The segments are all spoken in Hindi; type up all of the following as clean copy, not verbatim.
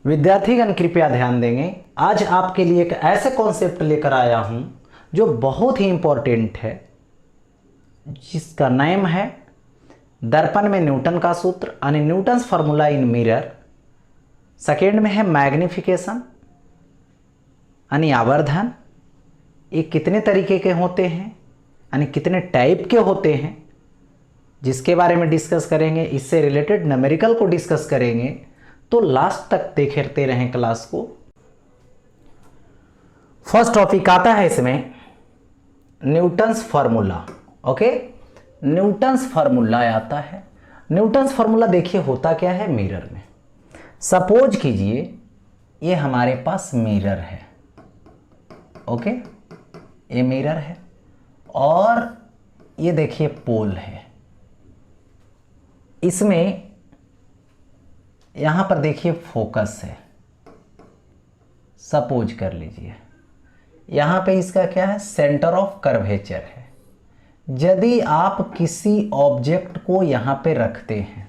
विद्यार्थीगण कृपया ध्यान देंगे। आज आपके लिए एक ऐसे कॉन्सेप्ट लेकर आया हूं जो बहुत ही इंपॉर्टेंट है, जिसका नाम है दर्पण में न्यूटन का सूत्र यानी न्यूटन्स फार्मूला इन मिरर। सेकेंड में है मैग्निफिकेशन यानी आवर्धन। ये कितने तरीके के होते हैं यानी कितने टाइप के होते हैं, जिसके बारे में डिस्कस करेंगे। इससे रिलेटेड न्यूमेरिकल को डिस्कस करेंगे, तो लास्ट तक देखते रहें क्लास को। फर्स्ट टॉपिक आता है इसमें Newton's formula. Okay, Newton's formula आता है। न्यूटन्स फार्मूला देखिए होता क्या है मिरर में। सपोज कीजिए ये हमारे पास मिरर है। ओके, ये मिरर है और ये देखिए पोल है। इसमें यहां पर देखिए फोकस है। सपोज कर लीजिए यहां पे इसका क्या है, सेंटर ऑफ कर्वेचर है। यदि आप किसी ऑब्जेक्ट को यहां पे रखते हैं,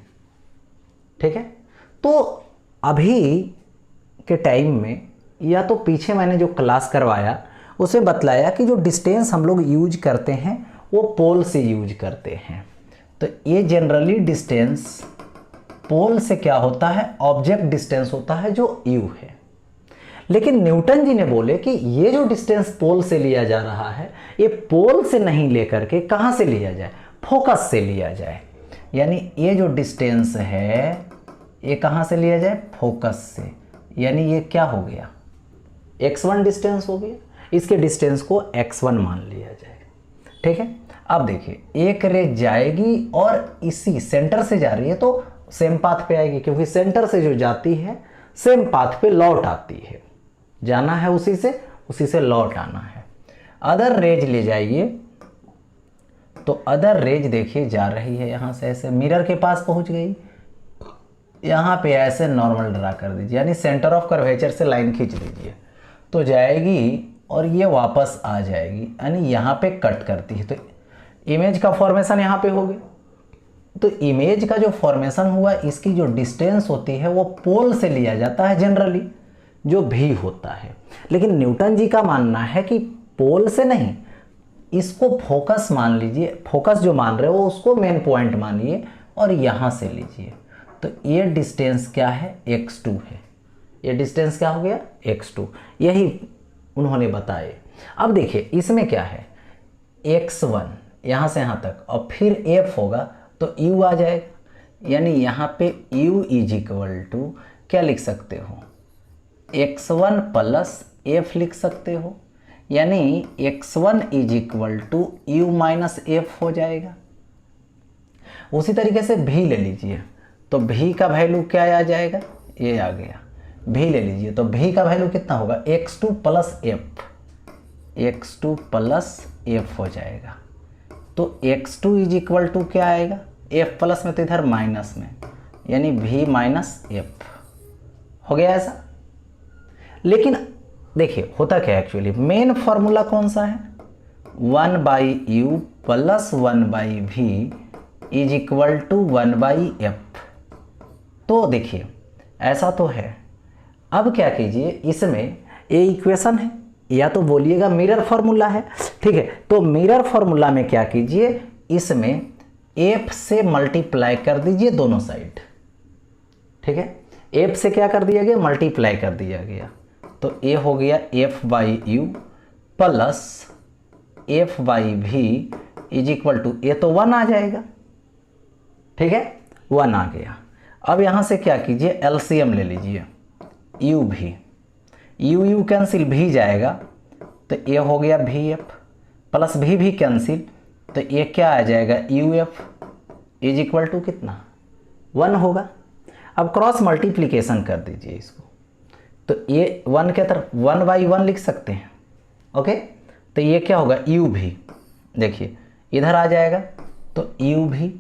ठीक है, तो अभी के टाइम में या तो पीछे मैंने जो क्लास करवाया उसमें बतलाया कि जो डिस्टेंस हम लोग यूज करते हैं वो पोल से यूज करते हैं। तो ये जनरली डिस्टेंस पोल से क्या होता है, ऑब्जेक्ट डिस्टेंस होता है जो u है। लेकिन न्यूटन जी ने बोले कि ये जो डिस्टेंस पोल से लिया जा रहा है ये पोल से नहीं लेकर के कहाँ से लिया जाए, फोकस से लिया जाए। यानी ये जो डिस्टेंस है ये कहाँ से लिया जाए, फोकस से। यानी ये क्या हो गया, x1 डिस्टेंस हो गया। इसके डिस्टेंस को x1 मान लिया जाएगा, ठीक है। अब देखिए एक रे जाएगी और इसी सेंटर से जा रही है तो सेम पाथ पे आएगी, क्योंकि सेंटर से जो जाती है सेम पाथ पे लौट आती है। जाना है उसी से लौट आना है। अदर रेज ले जाइए तो अदर रेज देखिए जा रही है यहां से, ऐसे मिरर के पास पहुंच गई। यहां पे ऐसे नॉर्मल ड्रा कर दीजिए, यानी सेंटर ऑफ कर्वेचर से लाइन खींच दीजिए तो जाएगी और ये वापस आ जाएगी, यानी यहाँ पे कट करती है। तो इमेज का फॉर्मेशन यहाँ पे हो गया। तो इमेज का जो फॉर्मेशन हुआ इसकी जो डिस्टेंस होती है वो पोल से लिया जाता है जनरली, जो भी होता है। लेकिन न्यूटन जी का मानना है कि पोल से नहीं, इसको फोकस मान लीजिए। फोकस जो मान रहे हो उसको मेन पॉइंट मानिए और यहाँ से लीजिए। तो ये डिस्टेंस क्या है, x2 है। ये डिस्टेंस क्या हो गया, x2। यही उन्होंने बताए। अब देखिए इसमें क्या है, x1 यहाँ से यहाँ तक और फिर f होगा तो u आ जाएगा। यानी यहाँ पे u इज इक्वल टू क्या लिख सकते हो, x1 प्लस f लिख सकते हो। यानी x1 is equal to u minus f हो जाएगा। उसी तरीके से v ले लीजिए तो v का वैल्यू क्या आ जाएगा, ये आ गया। v ले लीजिए तो v का वैल्यू कितना होगा, x2 plus f, x2 plus f हो जाएगा। तो x2 इज इक्वल टू क्या आएगा, f प्लस में तो इधर माइनस में, यानी v माइनस f हो गया ऐसा। लेकिन देखिए होता क्या है, एक्चुअली मेन फॉर्मूला कौन सा है, 1/u plus 1/v is equal to 1/f। तो देखिए ऐसा तो है। अब क्या कीजिए, इसमें ये इक्वेशन है, या तो बोलिएगा मिरर फार्मूला है, ठीक है। तो मिरर फार्मूला में क्या कीजिए, इसमें f से मल्टीप्लाई कर दीजिए दोनों साइड, ठीक है। f से क्या कर दिया गया, मल्टीप्लाई कर दिया गया। तो ये हो गया f/u plus f/v is equal to, ये तो 1 आ जाएगा, ठीक है, 1 आ गया। अब यहाँ से क्या कीजिए, एलसीएम ले लीजिए, u कैंसिल, भी जाएगा तो ये हो गया vf प्लस भी कैंसिल, तो ये क्या आ जाएगा, uf इज इक्वल टू कितना, 1 होगा। अब क्रॉस मल्टीप्लिकेशन कर दीजिए इसको, तो ये 1 के तरफ 1/1 लिख सकते हैं। ओके, तो ये क्या होगा, uv, देखिए इधर आ जाएगा तो uv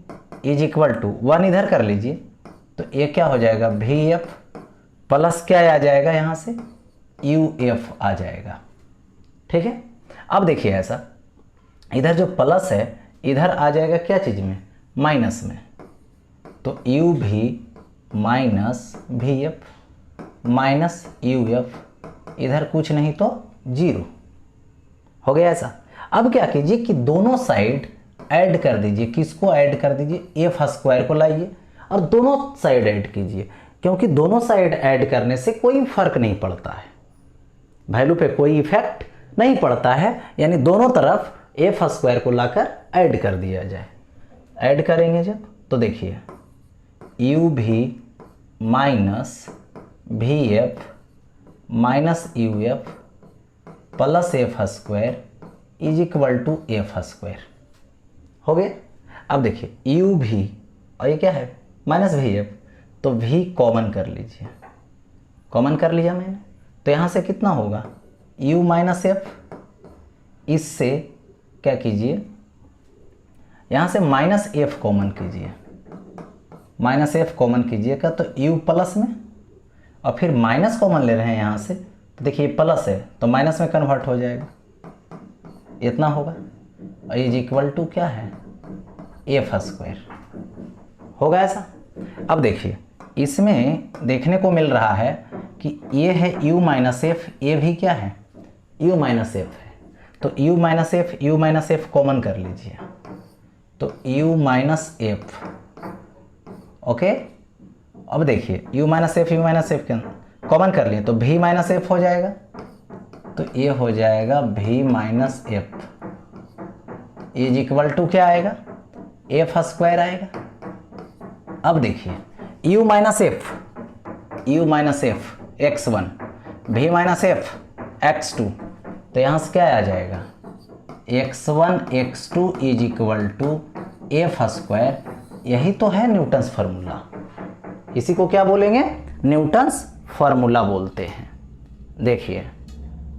इज इक्वल टू 1 इधर कर लीजिए तो ये क्या हो जाएगा, vf प्लस क्या आ जाएगा, यहाँ से uf आ जाएगा, ठीक है। अब देखिए ऐसा, इधर जो प्लस है इधर आ जाएगा क्या चीज़ में, माइनस में, तो uv minus vf minus U F, इधर कुछ नहीं तो 0 हो गया ऐसा। अब क्या कीजिए कि दोनों साइड ऐड कर दीजिए। किसको ऐड कर दीजिए? एफ स्क्वायर को लाइए और दोनों साइड ऐड कीजिए, क्योंकि दोनों साइड ऐड करने से कोई फर्क नहीं पड़ता है, वैल्यू पे कोई इफेक्ट नहीं पड़ता है। यानी दोनों तरफ एफ स्क्वायर को लाकर ऐड कर दिया जाए। ऐड करेंगे जब, तो देखिए यू भी minus V F minus U F plus F square is equal to F square हो गया। अब देखिए यू भी और ये क्या है माइनस वी एफ, तो वी कॉमन कर लीजिए। कॉमन कर लिया मैंने, तो यहाँ से कितना होगा u माइनस एफ। इससे क्या कीजिए, यहाँ से माइनस एफ कॉमन कीजिए। माइनस एफ कॉमन कीजिएगा तो u प्लस में, और फिर माइनस कॉमन ले रहे हैं यहाँ से, तो देखिए प्लस है तो माइनस में कन्वर्ट हो जाएगा, इतना होगा। और इज इक्वल टू क्या है एफ स्क्वायर होगा ऐसा। अब देखिए इसमें देखने को मिल रहा है कि ये है u माइनस एफ, ये भी क्या है u माइनस एफ है, तो u माइनस एफ कॉमन कर लीजिए, तो u माइनस एफ। ओके, अब देखिए u माइनस एफ के कॉमन कर लिए तो v माइनस एफ हो जाएगा, तो ये हो जाएगा v minus F is equal to क्या आएगा एफ स्क्वायर आएगा। अब देखिए u minus F x1 v minus F x2, तो यहाँ से क्या आ जाएगा x1 x2 is equal to F square. यही तो है न्यूटन्स फार्मूला, इसी को क्या बोलेंगे न्यूटन्स फार्मूला बोलते हैं। देखिए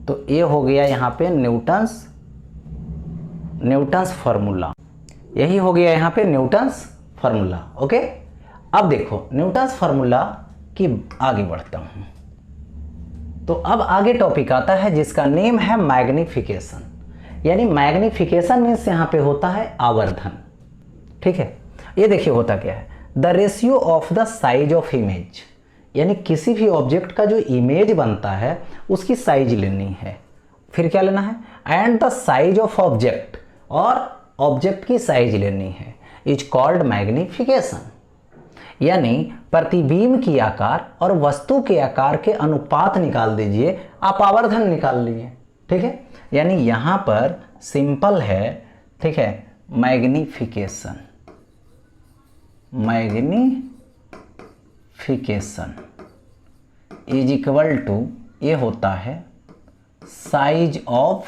तो ये हो गया यहाँ पे न्यूटन्स फार्मूला, यही हो गया यहाँ पे न्यूटन्स फार्मूला। ओके, अब देखो न्यूटन्स फार्मूला की आगे बढ़ता हूँ। तो अब आगे टॉपिक आता है जिसका नेम है मैग्निफिकेशन। यानी मैग्निफिकेशन मीन्स यहाँ पे होता है आवर्धन। ठीक है, ये देखिए होता क्या है, the ratio of the size of image, यानी किसी भी ऑब्जेक्ट का जो इमेज बनता है उसकी साइज लेनी है। फिर क्या लेना है, and the size of object, और ऑब्जेक्ट की साइज लेनी है, इज कॉल्ड मैग्निफिकेशन। यानी प्रतिबिंब की आकार और वस्तु के आकार के अनुपात निकाल दीजिए, आप आवर्धन निकाल लिए। ठीक है, यानी यहां पर सिंपल है। ठीक है, मैग्निफिकेशन इज इक्वल टू ये होता है साइज ऑफ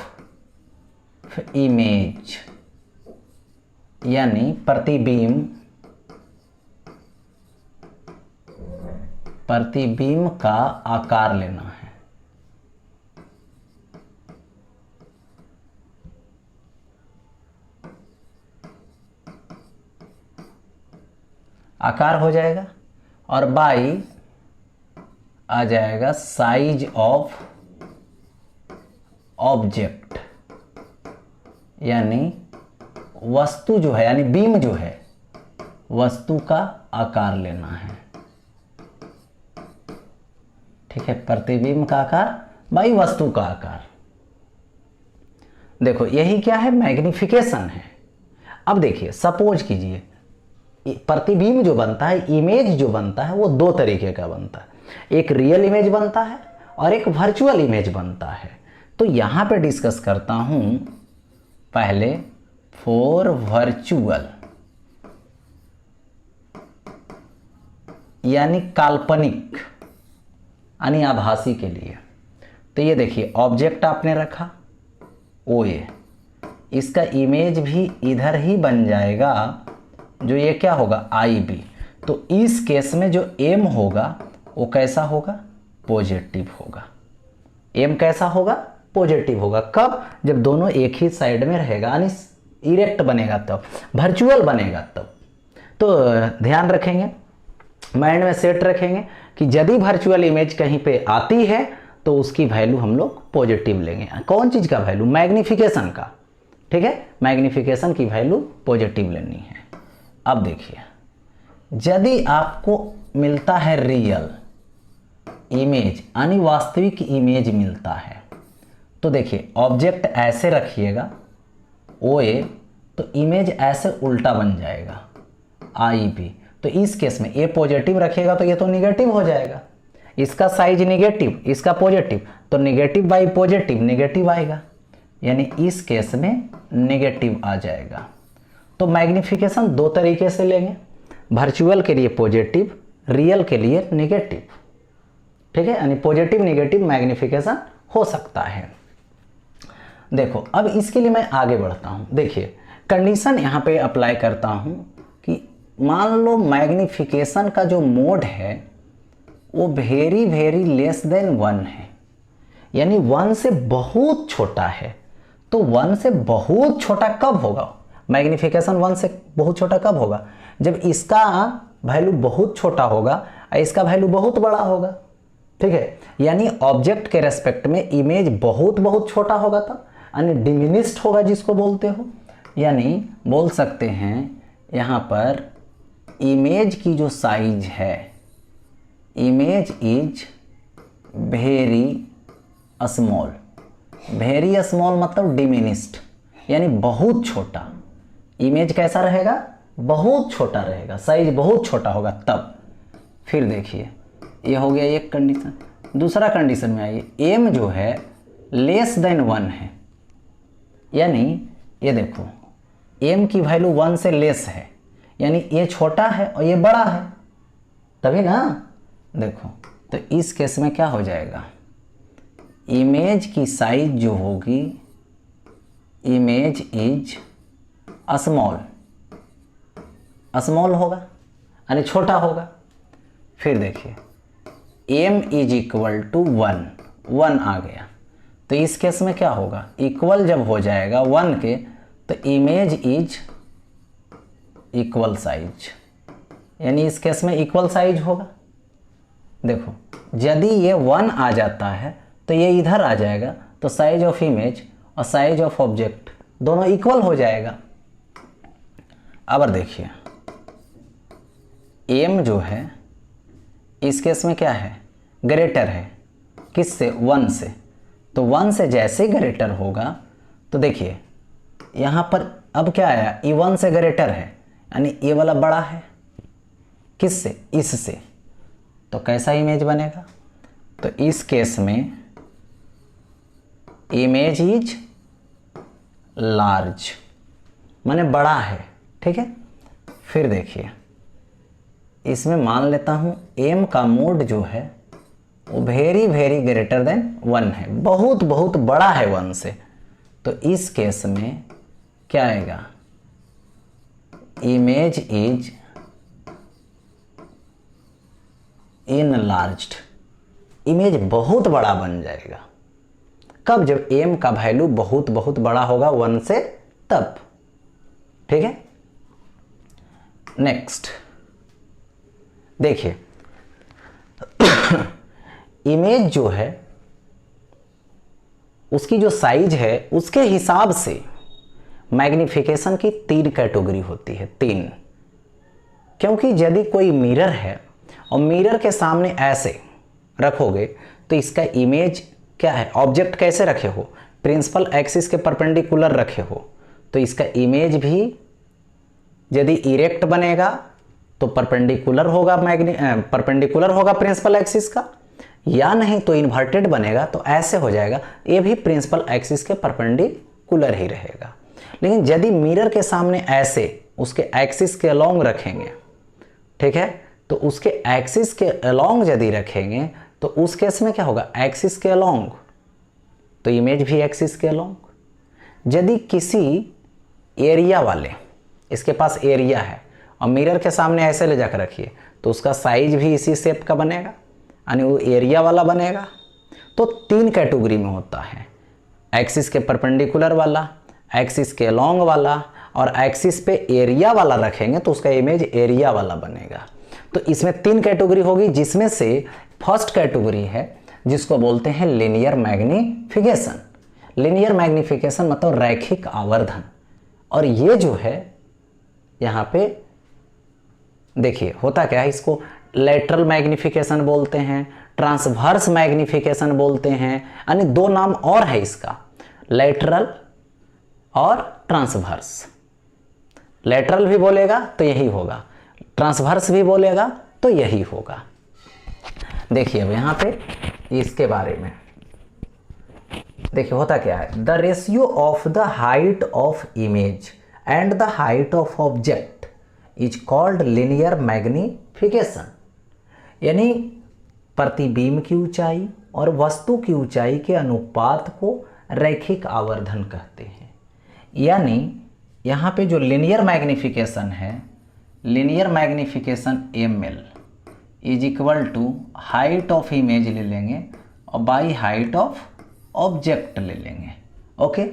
इमेज, यानी प्रतिबिंब का आकार लेना है। आकार हो जाएगा, और बाई आ जाएगा साइज ऑफ ऑब्जेक्ट, यानी वस्तु जो है, यानी बीम जो है वस्तु का आकार लेना है। ठीक है, प्रतिबिंब का आकार बाई वस्तु का आकार। देखो यही क्या है मैग्निफिकेशन है। अब देखिए सपोज कीजिए प्रतिबिंब जो बनता है, इमेज जो बनता है वो दो तरीके का बनता है, एक रियल इमेज बनता है और एक वर्चुअल इमेज बनता है। तो यहां पे डिस्कस करता हूं पहले फॉर वर्चुअल, यानी काल्पनिक यानी आभासी के लिए। तो ये देखिए ऑब्जेक्ट आपने रखा ओ ए, इसका इमेज भी इधर ही बन जाएगा, जो ये क्या होगा आई बी। तो इस केस में जो एम होगा वो कैसा होगा पॉजिटिव होगा। एम कैसा होगा पॉजिटिव होगा। कब, जब दोनों एक ही साइड में रहेगा, यानी इरेक्ट बनेगा तब, वर्चुअल बनेगा तब। तो ध्यान रखेंगे, माइंड में सेट रखेंगे कि यदि वर्चुअल इमेज कहीं पे आती है तो उसकी वैल्यू हम लोग पॉजिटिव लेंगे। कौन चीज़ का वैल्यू, मैग्निफिकेशन का। ठीक है, मैग्निफिकेशन की वैल्यू पॉजिटिव लेनी है। अब देखिए यदि आपको मिलता है रियल, इमेज यानी वास्तविक इमेज मिलता है। तो देखिए ऑब्जेक्ट ऐसे रखिएगा ओ ए, तो इमेज ऐसे उल्टा बन जाएगा आई बी। तो इस केस में ए पॉजिटिव रखिएगा तो ये तो निगेटिव हो जाएगा, इसका साइज निगेटिव इसका पॉजिटिव, तो निगेटिव बाई पॉजिटिव निगेटिव आएगा, यानी इस केस में नेगेटिव आ जाएगा। तो मैग्निफिकेशन दो तरीके से लेंगे, वर्चुअल के लिए पॉजिटिव, रियल के लिए नेगेटिव। ठीक है, यानी पॉजिटिव नेगेटिव मैग्निफिकेशन हो सकता है। देखो अब इसके लिए मैं आगे बढ़ता हूँ। देखिए कंडीशन यहाँ पे अप्लाई करता हूँ कि मान लो मैग्निफिकेशन का जो मोड है वो वेरी वेरी लेस देन 1 है, यानी 1 से बहुत छोटा है। तो 1 से बहुत छोटा कब होगा? मैग्निफिकेशन 1 से बहुत छोटा कब होगा? जब इसका वैल्यू बहुत छोटा होगा और इसका वैल्यू बहुत बड़ा होगा। ठीक है, यानी ऑब्जेक्ट के रेस्पेक्ट में इमेज बहुत बहुत छोटा होगा, था यानी डिमिनिस्ड होगा जिसको बोलते हो। यानी बोल सकते हैं यहाँ पर इमेज की जो साइज है, image is very small. Very small मतलब डिमिनिस्ड, यानी बहुत छोटा। इमेज कैसा रहेगा? बहुत छोटा रहेगा, साइज बहुत छोटा होगा तब। फिर देखिए ये हो गया एक कंडीशन। दूसरा कंडीशन में आइए, एम जो है लेस देन 1 है, यानी ये देखो एम की वैल्यू 1 से लेस है, यानी ये छोटा है और ये बड़ा है, तभी ना। देखो तो इस केस में क्या हो जाएगा, इमेज की साइज जो होगी, इमेज इज स्मॉल, स्मॉल होगा यानी छोटा होगा। फिर देखिए एम इज इक्वल टू 1, 1 आ गया। तो इस केस में क्या होगा, इक्वल जब हो जाएगा 1 के, तो इमेज इज इक्वल साइज, यानी इस केस में इक्वल साइज होगा। देखो यदि ये 1 आ जाता है तो ये इधर आ जाएगा, तो साइज ऑफ इमेज और साइज ऑफ ऑब्जेक्ट दोनों इक्वल हो जाएगा। अब देखिए एम जो है इस केस में क्या है, ग्रेटर है किससे, 1 से। तो 1 से जैसे ग्रेटर होगा तो देखिए यहाँ पर अब क्या आया, ये 1 से ग्रेटर है, यानी ये वाला बड़ा है किससे, इससे। तो कैसा इमेज बनेगा, तो इस केस में इमेज इज लार्ज, माने बड़ा है। ठीक है, फिर देखिए इसमें मान लेता हूँ एम का मोड जो है वो वेरी वेरी ग्रेटर देन 1 है, बहुत बहुत बड़ा है 1 से। तो इस केस में क्या आएगा, इमेज इज इनलार्ज्ड, इमेज बहुत बड़ा बन जाएगा। कब, जब एम का वैल्यू बहुत बहुत बड़ा होगा 1 से, तब। ठीक है, नेक्स्ट देखिए इमेज जो है उसकी जो साइज है उसके हिसाब से मैग्निफिकेशन की 3 कैटेगरी होती है, 3। क्योंकि यदि कोई मिरर है और मिरर के सामने ऐसे रखोगे तो इसका इमेज क्या है, ऑब्जेक्ट कैसे रखे हो, प्रिंसिपल एक्सिस के परपेंडिकुलर रखे हो, तो इसका इमेज भी यदि इरेक्ट बनेगा तो परपेंडिकुलर होगा, परपेंडिकुलर होगा प्रिंसिपल एक्सिस का, या नहीं तो इन्वर्टेड बनेगा तो ऐसे हो जाएगा, ये भी प्रिंसिपल एक्सिस के परपेंडिकुलर ही रहेगा। लेकिन यदि मिरर के सामने ऐसे उसके एक्सिस के अलोंग रखेंगे, ठीक है, तो उसके एक्सिस के अलोंग यदि रखेंगे तो उस केस में क्या होगा, एक्सिस के अलोंग, तो इमेज भी एक्सिस के अलोंग। यदि किसी एरिया वाले, इसके पास एरिया है और मिरर के सामने ऐसे ले जाकर रखिए तो उसका साइज भी इसी शेप का बनेगा, यानी वो एरिया वाला बनेगा। तो 3 कैटेगरी में होता है, एक्सिस के परपेंडिकुलर वाला, एक्सिस के अलोंग वाला, और एक्सिस पे एरिया वाला रखेंगे तो उसका इमेज एरिया वाला बनेगा। तो इसमें 3 कैटेगरी होगी, जिसमें से फर्स्ट कैटेगरी है जिसको बोलते हैं लीनियर मैग्निफिकेशन। लीनियर मैग्निफिकेशन मतलब रैखिक आवर्धन। और ये जो है यहाँ पे देखिए होता क्या है, इसको लेटरल मैग्निफिकेशन बोलते हैं, ट्रांसवर्स मैग्निफिकेशन बोलते हैं, यानी दो नाम और है इसका, लेटरल और ट्रांसवर्स। लेटरल भी बोलेगा तो यही होगा, ट्रांसवर्स भी बोलेगा तो यही होगा। देखिए अब यहाँ पे इसके बारे में देखिए होता क्या है, the ratio of the height of image and the height of object is called linear magnification. यानी प्रतिबिंब की ऊंचाई और वस्तु की ऊंचाई के अनुपात को रैखिक आवर्धन कहते हैं। यानी यहाँ पे जो लिनियर मैग्निफिकेशन है, linear magnification ml is equal to height of image ले लेंगे और बाई हाइट ऑफ ऑब्जेक्ट ले लेंगे। ओके,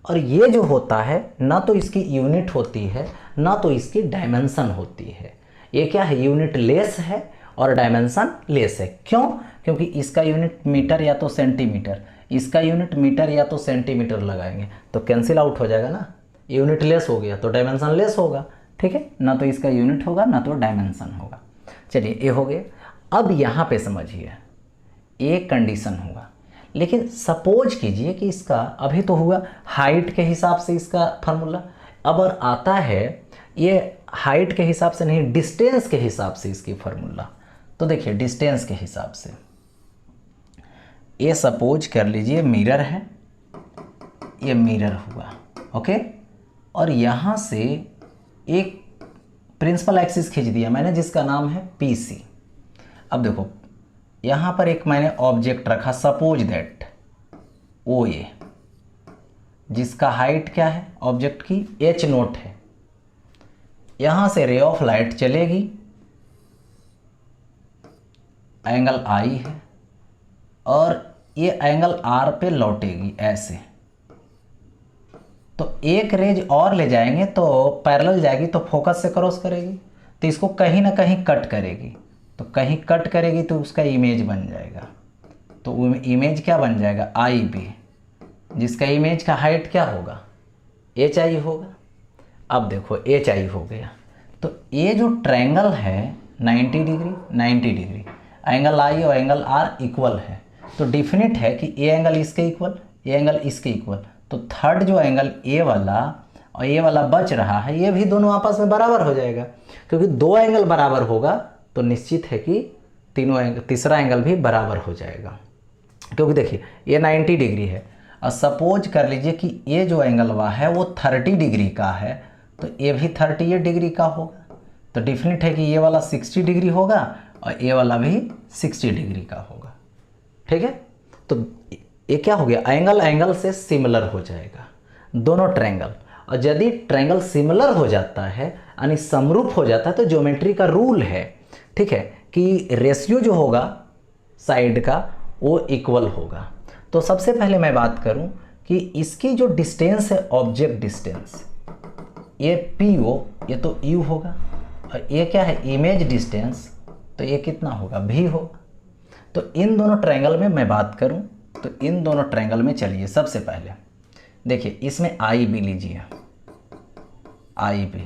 और ये जो होता है ना तो इसकी यूनिट होती है ना तो इसकी डायमेंशन होती है। ये क्या है, यूनिट लेस है और डायमेंशन लेस है। क्यों? क्योंकि इसका यूनिट मीटर या तो सेंटीमीटर, इसका यूनिट मीटर या तो सेंटीमीटर लगाएंगे तो कैंसिल आउट हो जाएगा ना, यूनिट लेस हो गया तो डायमेंशन लेस होगा। ठीक है, ना तो इसका यूनिट होगा ना तो डायमेंशन होगा। चलिए ये हो गया। अब यहाँ पे समझिए एक कंडीशन हुआ, लेकिन सपोज कीजिए कि इसका अभी तो हुआ हाइट के हिसाब से इसका फार्मूला, अब और आता है ये हाइट के हिसाब से नहीं, डिस्टेंस के हिसाब से इसकी फार्मूला। तो देखिए डिस्टेंस के हिसाब से ये सपोज कर लीजिए मिरर है, ये मिरर हुआ। ओके, और यहाँ से एक प्रिंसिपल एक्सिस खींच दिया मैंने जिसका नाम है PC। अब देखो यहाँ पर एक मैंने ऑब्जेक्ट रखा, सपोज दैट OA, जिसका हाइट क्या है ऑब्जेक्ट की H0 है। यहाँ से रे ऑफ लाइट चलेगी, एंगल I है और ये एंगल R पे लौटेगी ऐसे। तो एक रेज और ले जाएंगे तो पैरेलल जाएगी तो फोकस से क्रॉस करेगी, तो इसको कहीं ना कहीं कट करेगी, तो कहीं कट करेगी तो उसका इमेज बन जाएगा। तो इमेज क्या बन जाएगा, IB, जिसका इमेज का हाइट क्या होगा, HI होगा। अब देखो HI हो गया, तो ये जो ट्रायंगल है 90 डिग्री 90 डिग्री, एंगल I और एंगल R इक्वल है, तो डिफिनिट है कि ये एंगल इसके इक्वल, ये एंगल इसके इक्वल। तो थर्ड जो एंगल ए वाला और ये वाला बच रहा है, ये भी दोनों आपस में बराबर हो जाएगा, क्योंकि दो एंगल बराबर होगा तो निश्चित है कि तीसरा एंगल भी बराबर हो जाएगा। क्योंकि देखिए ये 90 डिग्री है और सपोज कर लीजिए कि ये जो एंगल हुआ है वो 30 डिग्री का है, तो ये भी 38 डिग्री का होगा। तो डिफिनिट है कि ये वाला 60 डिग्री होगा और ये वाला भी 60 डिग्री का होगा। ठीक है, तो ये क्या हो गया, एंगल एंगल से सिमिलर हो जाएगा दोनों ट्रायंगल। और यदि ट्रायंगल सिमिलर हो जाता है यानी समरूप हो जाता है तो ज्योमेट्री का रूल है, ठीक है, कि रेशियो जो होगा साइड का वो इक्वल होगा। तो सबसे पहले मैं बात करूं कि इसकी जो डिस्टेंस है ऑब्जेक्ट डिस्टेंस, ये PO, ये तो U होगा, और ये क्या है इमेज डिस्टेंस, तो ये कितना होगा V होगा। तो इन दोनों ट्रायंगल में मैं बात करूं तो इन दोनों ट्रायंगल में चलिए सबसे पहले देखिए इसमें IB लीजिए, IB,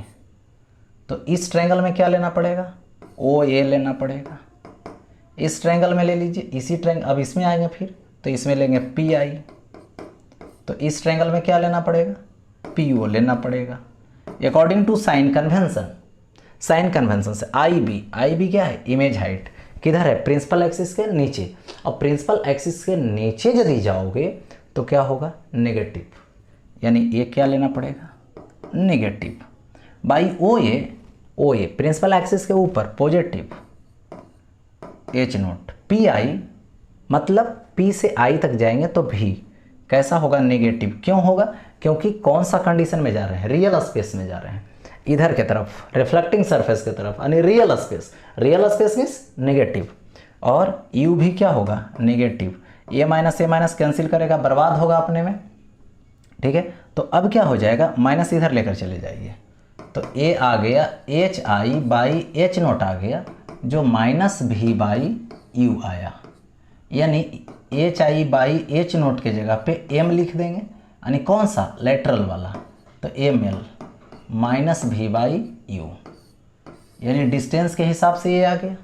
तो इस ट्रायंगल में क्या लेना पड़ेगा, OA लेना पड़ेगा। इस ट्रायंगल में ले लीजिए, इसी ट्रायंगल, अब इसमें आएंगे फिर तो इसमें लेंगे PI, तो इस ट्रायंगल में क्या लेना पड़ेगा, PO लेना पड़ेगा according to sign convention. Sign convention से IB क्या है, इमेज हाइट, किधर है, प्रिंसिपल एक्सिस के नीचे, और प्रिंसिपल एक्सिस के नीचे यदि जाओगे तो क्या होगा, नेगेटिव, यानी ये क्या लेना पड़ेगा, negative, by OA principal axis के ऊपर पॉजिटिव, H0, PI मतलब P से I तक जाएंगे तो भी कैसा होगा, नेगेटिव। क्यों होगा, क्योंकि कौन सा कंडीशन में जा रहे हैं, रियल स्पेस में जा रहे हैं, इधर के तरफ रिफ्लेक्टिंग सरफेस के तरफ, यानी रियल स्पेस मीन्स नेगेटिव, और U भी क्या होगा, नेगेटिव। ए माइनस कैंसिल करेगा, बर्बाद होगा अपने में। ठीक है, तो अब क्या हो जाएगा, माइनस इधर लेकर चले जाइए, तो A आ गया HI बाई H0 आ गया, जो -V/U आया, यानी HI बाई H0 के जगह पे M लिख देंगे, यानी कौन सा, लेटरल वाला, तो ML -V/U, यानी डिस्टेंस के हिसाब से ये आ गया।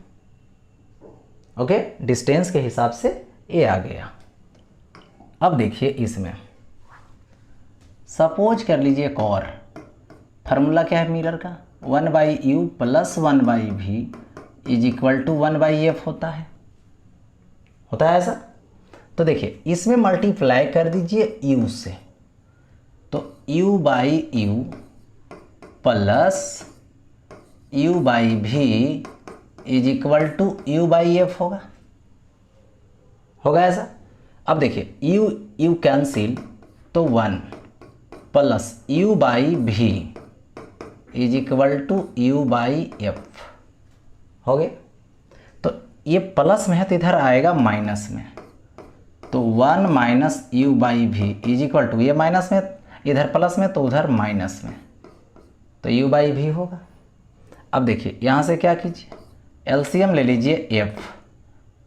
ओके, डिस्टेंस के हिसाब से ए आ गया। अब देखिए इसमें सपोज कर लीजिए एक और फार्मूला क्या है मिरर का, 1/u plus 1/v is equal to 1/f होता है ऐसा। तो देखिए इसमें मल्टीप्लाई कर दीजिए u से, तो u/u plus u/v is equal to u/f होगा ऐसा। अब देखिए u कैंसिल तो 1 plus u/v is equal to u/f हो गए। तो ये प्लस में है तो इधर आएगा माइनस में, तो 1 minus u/v is equal to, ये माइनस में इधर प्लस में तो उधर माइनस में, तो u/v होगा। अब देखिए यहाँ से क्या कीजिए, एलसीएम ले लीजिए f,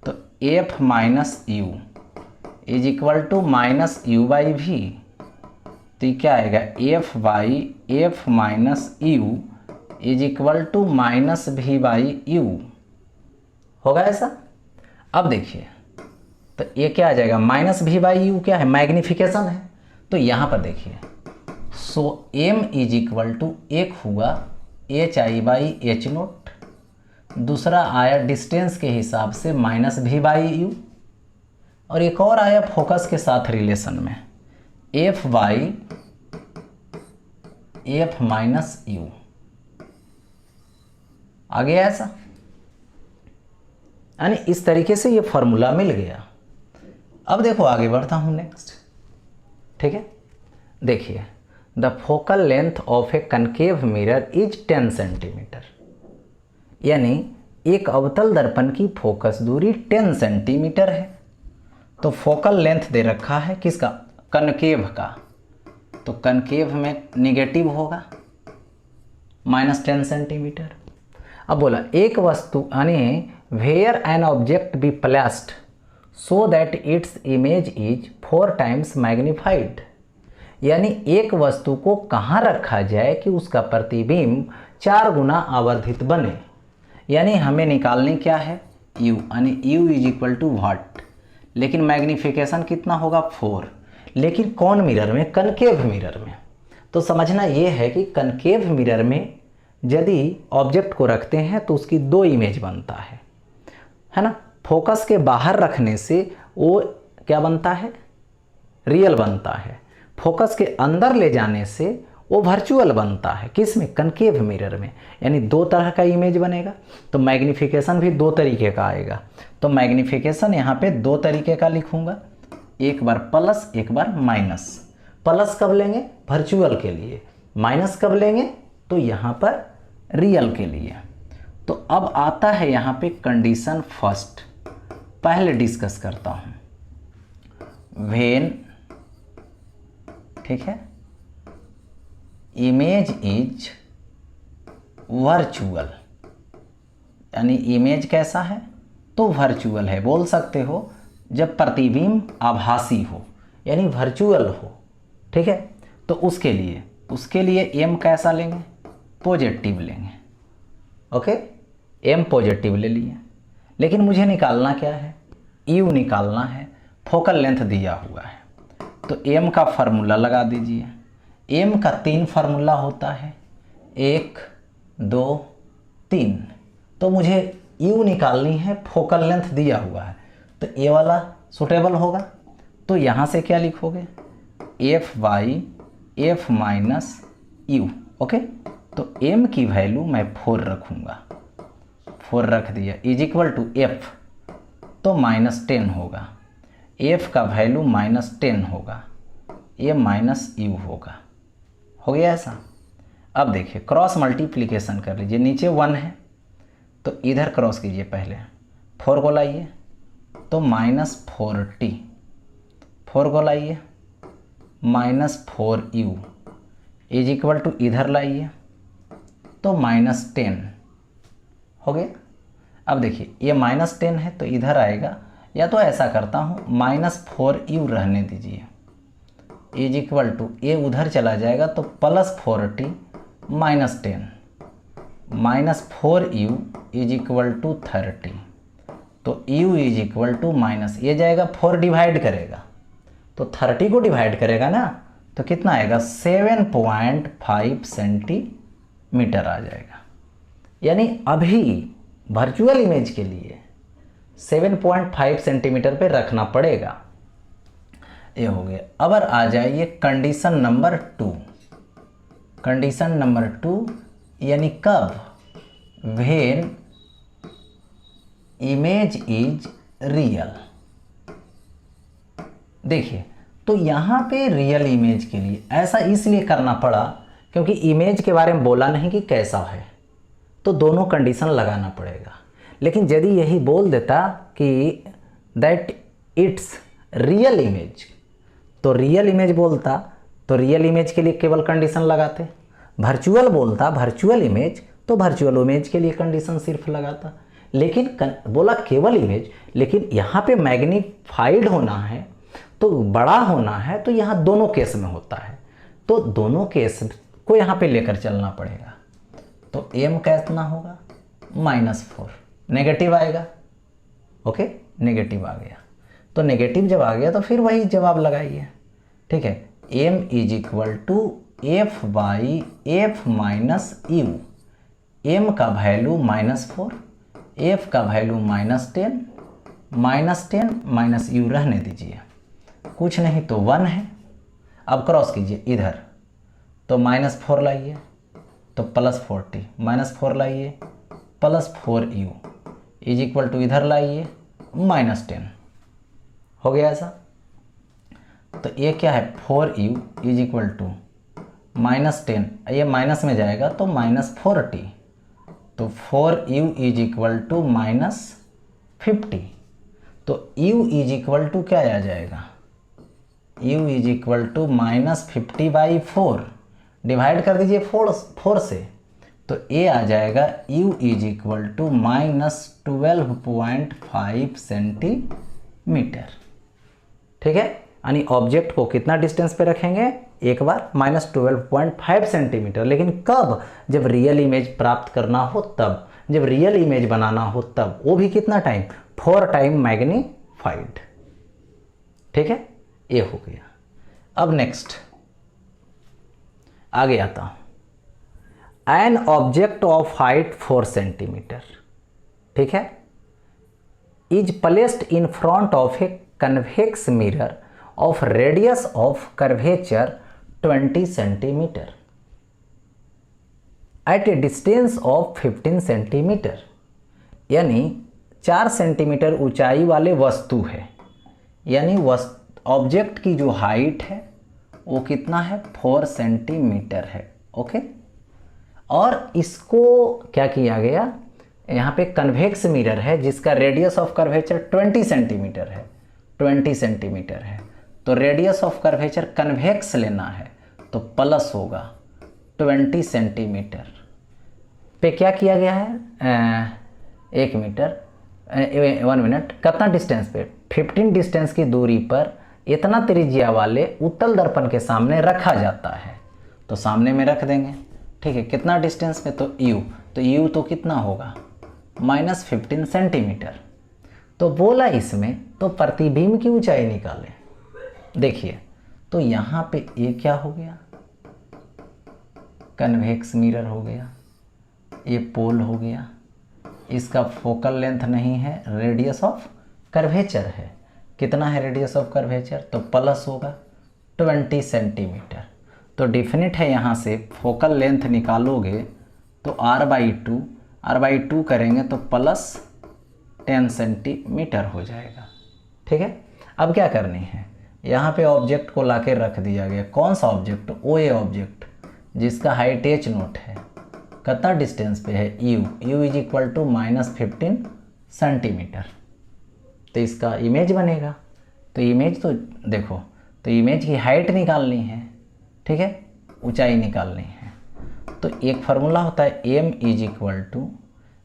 तो f minus u is equal to minus u/v, तो ये क्या आएगा f minus u is equal to minus v/u होगा ऐसा। अब देखिए तो ये क्या आ जाएगा, माइनस v/u क्या है, मैग्निफिकेशन है। तो यहाँ पर देखिए सो m इज इक्वल टू एक हुआ hi/h0, दूसरा आया डिस्टेंस के हिसाब से माइनस v/u, और एक और आया फोकस के साथ रिलेशन में f माइनस u आ गया ऐसा। यानी इस तरीके से ये फॉर्मूला मिल गया। अब देखो आगे बढ़ता हूँ नेक्स्ट, ठीक है। देखिए the focal length of A concave mirror is 10 centimetre, यानी एक अवतल दर्पण की फोकस दूरी 10 सेंटीमीटर है। तो फोकल लेंथ दे रखा है किसका, कनकेव का, तो कनकेव में निगेटिव होगा -10 सेंटीमीटर। अब बोला एक वस्तु यानी where an object be placed so that its image is 4 times magnified, यानी एक वस्तु को कहाँ रखा जाए कि उसका प्रतिबिंब 4 गुना आवर्धित बने। यानी हमें निकालनी क्या है u, यानी u is equal to what, लेकिन मैग्नीफिकेशन कितना होगा 4, लेकिन कौन मिरर में, कनकेव मिरर में। तो समझना ये है कि कनकेव मिरर में यदि ऑब्जेक्ट को रखते हैं तो उसकी 2 इमेज बनता है ना। फोकस के बाहर रखने से वो क्या बनता है, रियल बनता है। फोकस के अंदर ले जाने से वो वर्चुअल बनता है, किस में, कनकेव मिरर में। यानी 2 तरह का इमेज बनेगा। तो मैग्नीफिकेशन भी 2 तरीके का आएगा। तो मैग्नीफिकेशन यहाँ पे 2 तरीके का लिखूंगा, एक बार प्लस एक बार माइनस। प्लस कब लेंगे, वर्चुअल के लिए, माइनस कब लेंगे तो यहाँ पर रियल के लिए। तो अब आता है यहाँ पे कंडीशन फर्स्ट, पहले डिस्कस करता हूँ। व्हेन, ठीक है, इमेज इज वर्चुअल, यानी इमेज कैसा है तो वर्चुअल है, बोल सकते हो जब प्रतिबिंब आभासी हो यानी वर्चुअल हो, ठीक है। तो उसके लिए m कैसा लेंगे, पॉजिटिव लेंगे, ओके, m पॉजिटिव ले लिए। लेकिन मुझे निकालना क्या है, u निकालना है, फोकल लेंथ दिया हुआ है। तो m का फार्मूला लगा दीजिए। m का 3 फार्मूला होता है, 1 2 3। तो मुझे u निकालनी है, फोकल लेंथ दिया हुआ है, तो ये वाला सुटेबल होगा। तो यहाँ से क्या लिखोगे, f माइनस u, ओके। तो m की वैल्यू मैं 4 रखूँगा, 4 रख दिया, इज इक्वल टू f, तो -10 होगा। f का वैल्यू -10 होगा, ये -u होगा, हो गया ऐसा। अब देखिए क्रॉस मल्टीप्लिकेशन कर लीजिए, नीचे 1 है तो इधर क्रॉस कीजिए, पहले 4 को लाइए तो -40, 4 को लाइए -4u इज इक्वल टू इधर लाइए तो -10 हो गया। अब देखिए ये -10 है तो इधर आएगा, या तो ऐसा करता हूँ -4u रहने दीजिए, इज इक्वल टू ये उधर चला जाएगा तो +40 -10 -4u इज इक्वल टू 30, तो u is equal to minus, ये जाएगा 4 डिवाइड करेगा तो 30 को डिवाइड करेगा ना, तो कितना आएगा 7.5 सेंटीमीटर आ जाएगा। यानी अभी वर्चुअल इमेज के लिए 7.5 सेंटीमीटर पे रखना पड़ेगा। ये हो गया। अब आ जाइए कंडीशन नंबर 2। कंडीशन नंबर 2 यानी कब, व्हेन इमेज इज रियल। देखिए तो यहाँ पे रियल इमेज के लिए ऐसा इसलिए करना पड़ा क्योंकि इमेज के बारे में बोला नहीं कि कैसा है, तो दोनों कंडीशन लगाना पड़ेगा। लेकिन यदि यही बोल देता कि दैट इट्स रियल इमेज, तो रियल इमेज बोलता तो रियल इमेज के लिए केवल कंडीशन लगाते। वर्चुअल बोलता वर्चुअल इमेज, तो वर्चुअल इमेज के लिए कंडीशन सिर्फ लगाता। लेकिन बोला केवल इमेज, लेकिन यहाँ पे मैग्नीफाइड होना है तो बड़ा होना है, तो यहाँ दोनों केस में होता है, तो दोनों केस को यहाँ पे लेकर चलना पड़ेगा। तो m कितना होगा -4, नेगेटिव आएगा। ओके, नेगेटिव आ गया, तो नेगेटिव जब आ गया तो फिर वही जवाब लगाइए। ठीक है, m is equal to f by f minus u। m का वैल्यू -4, f का वैल्यू -10, -10 माइनस u रहने दीजिए, कुछ नहीं तो 1 है। अब क्रॉस कीजिए इधर, तो -4 लाइए तो +40, -4 लाइए +4u इज इक्वल टू इधर लाइए -10। हो गया ऐसा। तो ये क्या है 4u इज इक्वल टू -10, ये माइनस में जाएगा तो -40, तो 4u इज इक्वल टू -50। तो u इज इक्वल टू क्या आ जाएगा, u is equal to -50/4, divide कर दीजिए 4 से, तो a आ जाएगा u is equal to -12.5 centimetre. ठीक है, यानी ऑब्जेक्ट को कितना डिस्टेंस पे रखेंगे, एक बार -12.5 सेंटीमीटर। लेकिन कब, जब रियल इमेज प्राप्त करना हो तब, जब रियल इमेज बनाना हो तब, वो भी कितना टाइम, 4 टाइम मैग्नीफाइड। ठीक है, ये हो गया। अब नेक्स्ट आगे आता हूं, an object of height 4 centimetre, ठीक है, is placed in front of a convex mirror of radius of curvature 20 centimetre at a distance of 15 centimetre. यानी 4 सेंटीमीटर ऊंचाई वाले वस्तु है, यानी ऑब्जेक्ट की जो हाइट है वो कितना है 4 सेंटीमीटर है। ओके, और इसको क्या किया गया, यहाँ पे कन्वेक्स मिरर है जिसका रेडियस ऑफ कर्वेचर 20 सेंटीमीटर है, 20 सेंटीमीटर है, तो रेडियस ऑफ कर्वेचर कन्वेक्स लेना है तो प्लस होगा 20 सेंटीमीटर पे क्या किया गया है, 1 मिनट कितना डिस्टेंस पे, 15 डिस्टेंस की दूरी पर इतना त्रिज्या वाले उत्तल दर्पण के सामने रखा जाता है, तो सामने में रख देंगे। ठीक है, कितना डिस्टेंस पे, तो u, तो u तो कितना होगा -15 सेंटीमीटर। तो बोला इसमें तो प्रतिबिंब की ऊंचाई निकालें। देखिए तो यहाँ पे ये क्या हो गया, कन्वेक्स मिरर हो गया, ये पोल हो गया, इसका फोकल लेंथ नहीं है, रेडियस ऑफ कर्वेचर है, कितना है रेडियस ऑफ कर्वेचर, तो प्लस होगा 20 सेंटीमीटर। तो डिफिनिट है, यहाँ से फोकल लेंथ निकालोगे तो r/2 करेंगे तो +10 सेंटीमीटर हो जाएगा। ठीक है, अब क्या करनी है, यहाँ पे ऑब्जेक्ट को लाके रख दिया गया। कौन सा ऑब्जेक्ट, OA ऑब्जेक्ट जिसका हाइट h0 है, कितना डिस्टेंस पे है u is equal to -15 centimetre. तो इसका इमेज बनेगा, तो इमेज तो देखो, तो इमेज की हाइट निकालनी है, ठीक है, ऊंचाई निकालनी है। तो एक फार्मूला होता है m इज इक्वल टू,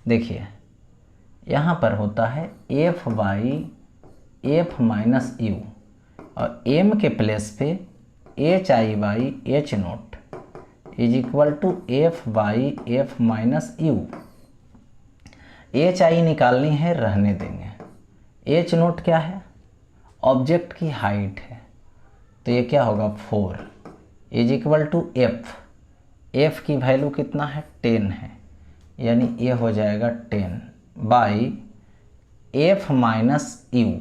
देखिए यहाँ पर होता है f/f माइनस u, और m के प्लेस पे hi/h0 is equal to f/f minus u। hi निकालनी है, रहने देंगे, एच नोट क्या है, ऑब्जेक्ट की हाइट है, तो ये क्या होगा 4 is equal to F, F की वैल्यू कितना है 10 है, यानी ये हो जाएगा 10 बाई एफ माइनस यू,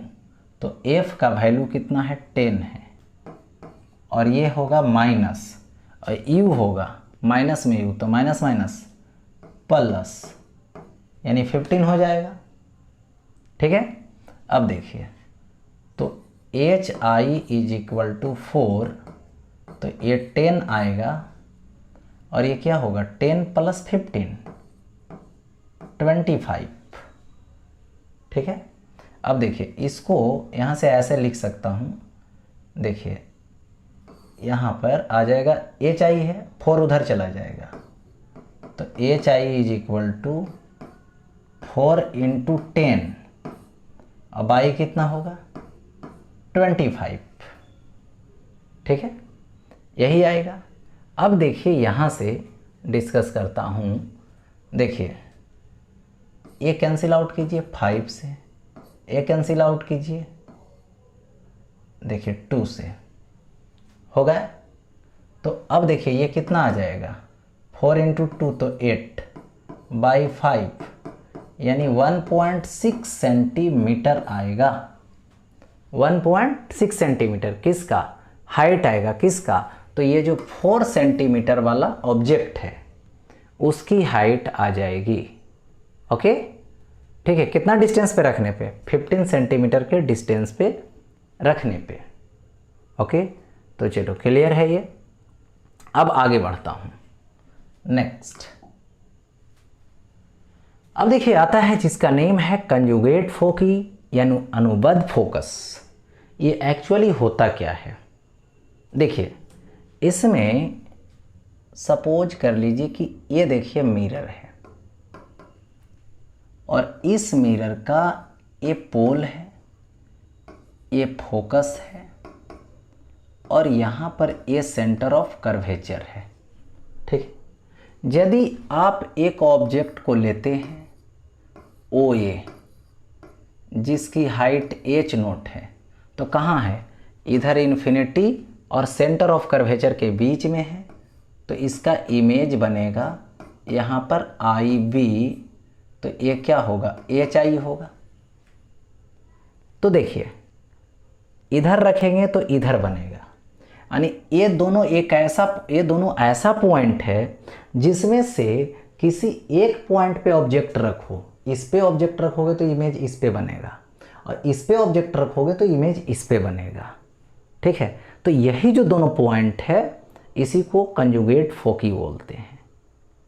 तो एफ का वैल्यू कितना है 10 है, और ये होगा माइनस, और यू होगा माइनस में यू, तो माइनस माइनस प्लस, यानी 15 हो जाएगा। ठीक है, अब देखिए तो H I is equal to 4, तो ये 10 आएगा, और ये क्या होगा 10 प्लस 15 25। ठीक है, अब देखिए इसको यहाँ से ऐसे लिख सकता हूँ, देखिए यहाँ पर आ जाएगा एच आई है, 4 उधर चला जाएगा, तो H I is equal to 4 into 10, अब आई कितना होगा 25। ठीक है, यही आएगा। अब देखिए यहाँ से डिस्कस करता हूँ, देखिए ये कैंसिल आउट कीजिए 5 से, ये कैंसिल आउट कीजिए देखिए 2 से, हो गया। तो अब देखिए ये कितना आ जाएगा 4 इंटू 2 तो 8 बाई 5, यानी 1.6 सेंटीमीटर आएगा, 1.6 सेंटीमीटर किसका हाइट आएगा, किसका, तो ये जो 4 सेंटीमीटर वाला ऑब्जेक्ट है उसकी हाइट आ जाएगी। ओके, ठीक है, कितना डिस्टेंस पे रखने पे, 15 सेंटीमीटर के डिस्टेंस पे रखने पे। ओके, तो चलो क्लियर है ये। अब आगे बढ़ता हूँ नेक्स्ट। अब देखिए आता है जिसका नेम है कंजुगेट फोकी यानी अनुबद्ध फोकस। ये एक्चुअली होता क्या है, देखिए इसमें सपोज कर लीजिए कि ये देखिए मिरर है, और इस मिरर का ये पोल है, ये फोकस है, और यहाँ पर ये सेंटर ऑफ कर्वेचर है। ठीक, यदि आप एक ऑब्जेक्ट को लेते हैं ओ ए जिसकी हाइट एच नोट है, तो कहाँ है, इधर इन्फिनिटी और सेंटर ऑफ कर्वेचर के बीच में है, तो इसका इमेज बनेगा यहाँ पर आई बी, तो ये क्या होगा एच आई होगा। तो देखिए इधर रखेंगे तो इधर बनेगा, यानी ये दोनों ऐसा पॉइंट है जिसमें से किसी एक पॉइंट पे ऑब्जेक्ट रखो, इस पे ऑब्जेक्ट रखोगे तो इमेज इस पे बनेगा, और इस पे ऑब्जेक्ट रखोगे तो इमेज इस पे बनेगा। ठीक है, तो यही जो दोनों पॉइंट है इसी को कंजुगेट फोकी बोलते हैं।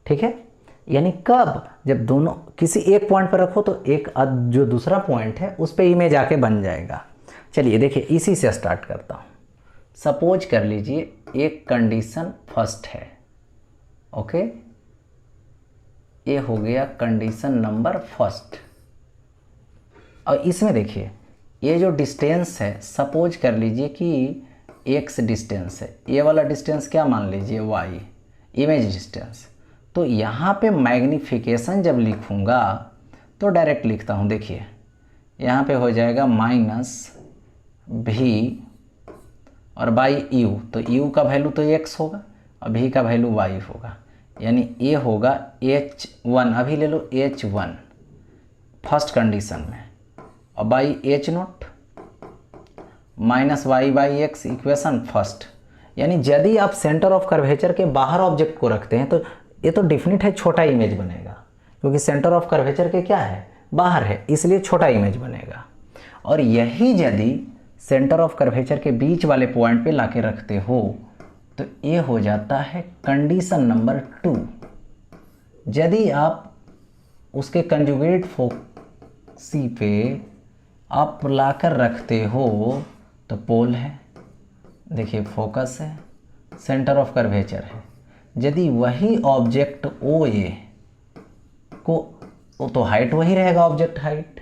ठीक है, यानी कब, जब दोनों किसी एक पॉइंट पर रखो तो एक जो दूसरा पॉइंट है उस पे इमेज आके बन जाएगा। चलिए देखिए इसी से स्टार्ट करता हूँ। सपोज कर लीजिए एक कंडीशन फर्स्ट है, ओके, ये हो गया कंडीशन नंबर फर्स्ट। और इसमें देखिए ये जो डिस्टेंस है, सपोज कर लीजिए कि x डिस्टेंस है, ये वाला डिस्टेंस क्या मान लीजिए y, इमेज डिस्टेंस। तो यहाँ पे मैग्नीफिकेशन जब लिखूँगा तो डायरेक्ट लिखता हूँ, देखिए यहाँ पे हो जाएगा -v और बाई u, तो u का वैल्यू तो x होगा और v का वैल्यू y होगा, यानी ये होगा h1, अभी ले लो h1 फर्स्ट कंडीशन में, और by h naught minus Y by X equation first. यानी यदि आप सेंटर ऑफ कर्वेचर के बाहर ऑब्जेक्ट को रखते हैं तो ये तो डिफिनिट है छोटा इमेज बनेगा, क्योंकि सेंटर ऑफ कर्वेचर के क्या है बाहर है, इसलिए छोटा इमेज बनेगा। और यही यदि सेंटर ऑफ कर्वेचर के बीच वाले पॉइंट पे लाके रखते हो तो ये हो जाता है कंडीशन नंबर 2। यदि आप उसके कंजुगेट फोकी पे आप लाकर रखते हो तो पोल है, देखिए फोकस है, सेंटर ऑफ कर्वेचर है। यदि वही ऑब्जेक्ट ओ ए को, तो हाइट वही रहेगा ऑब्जेक्ट हाइट,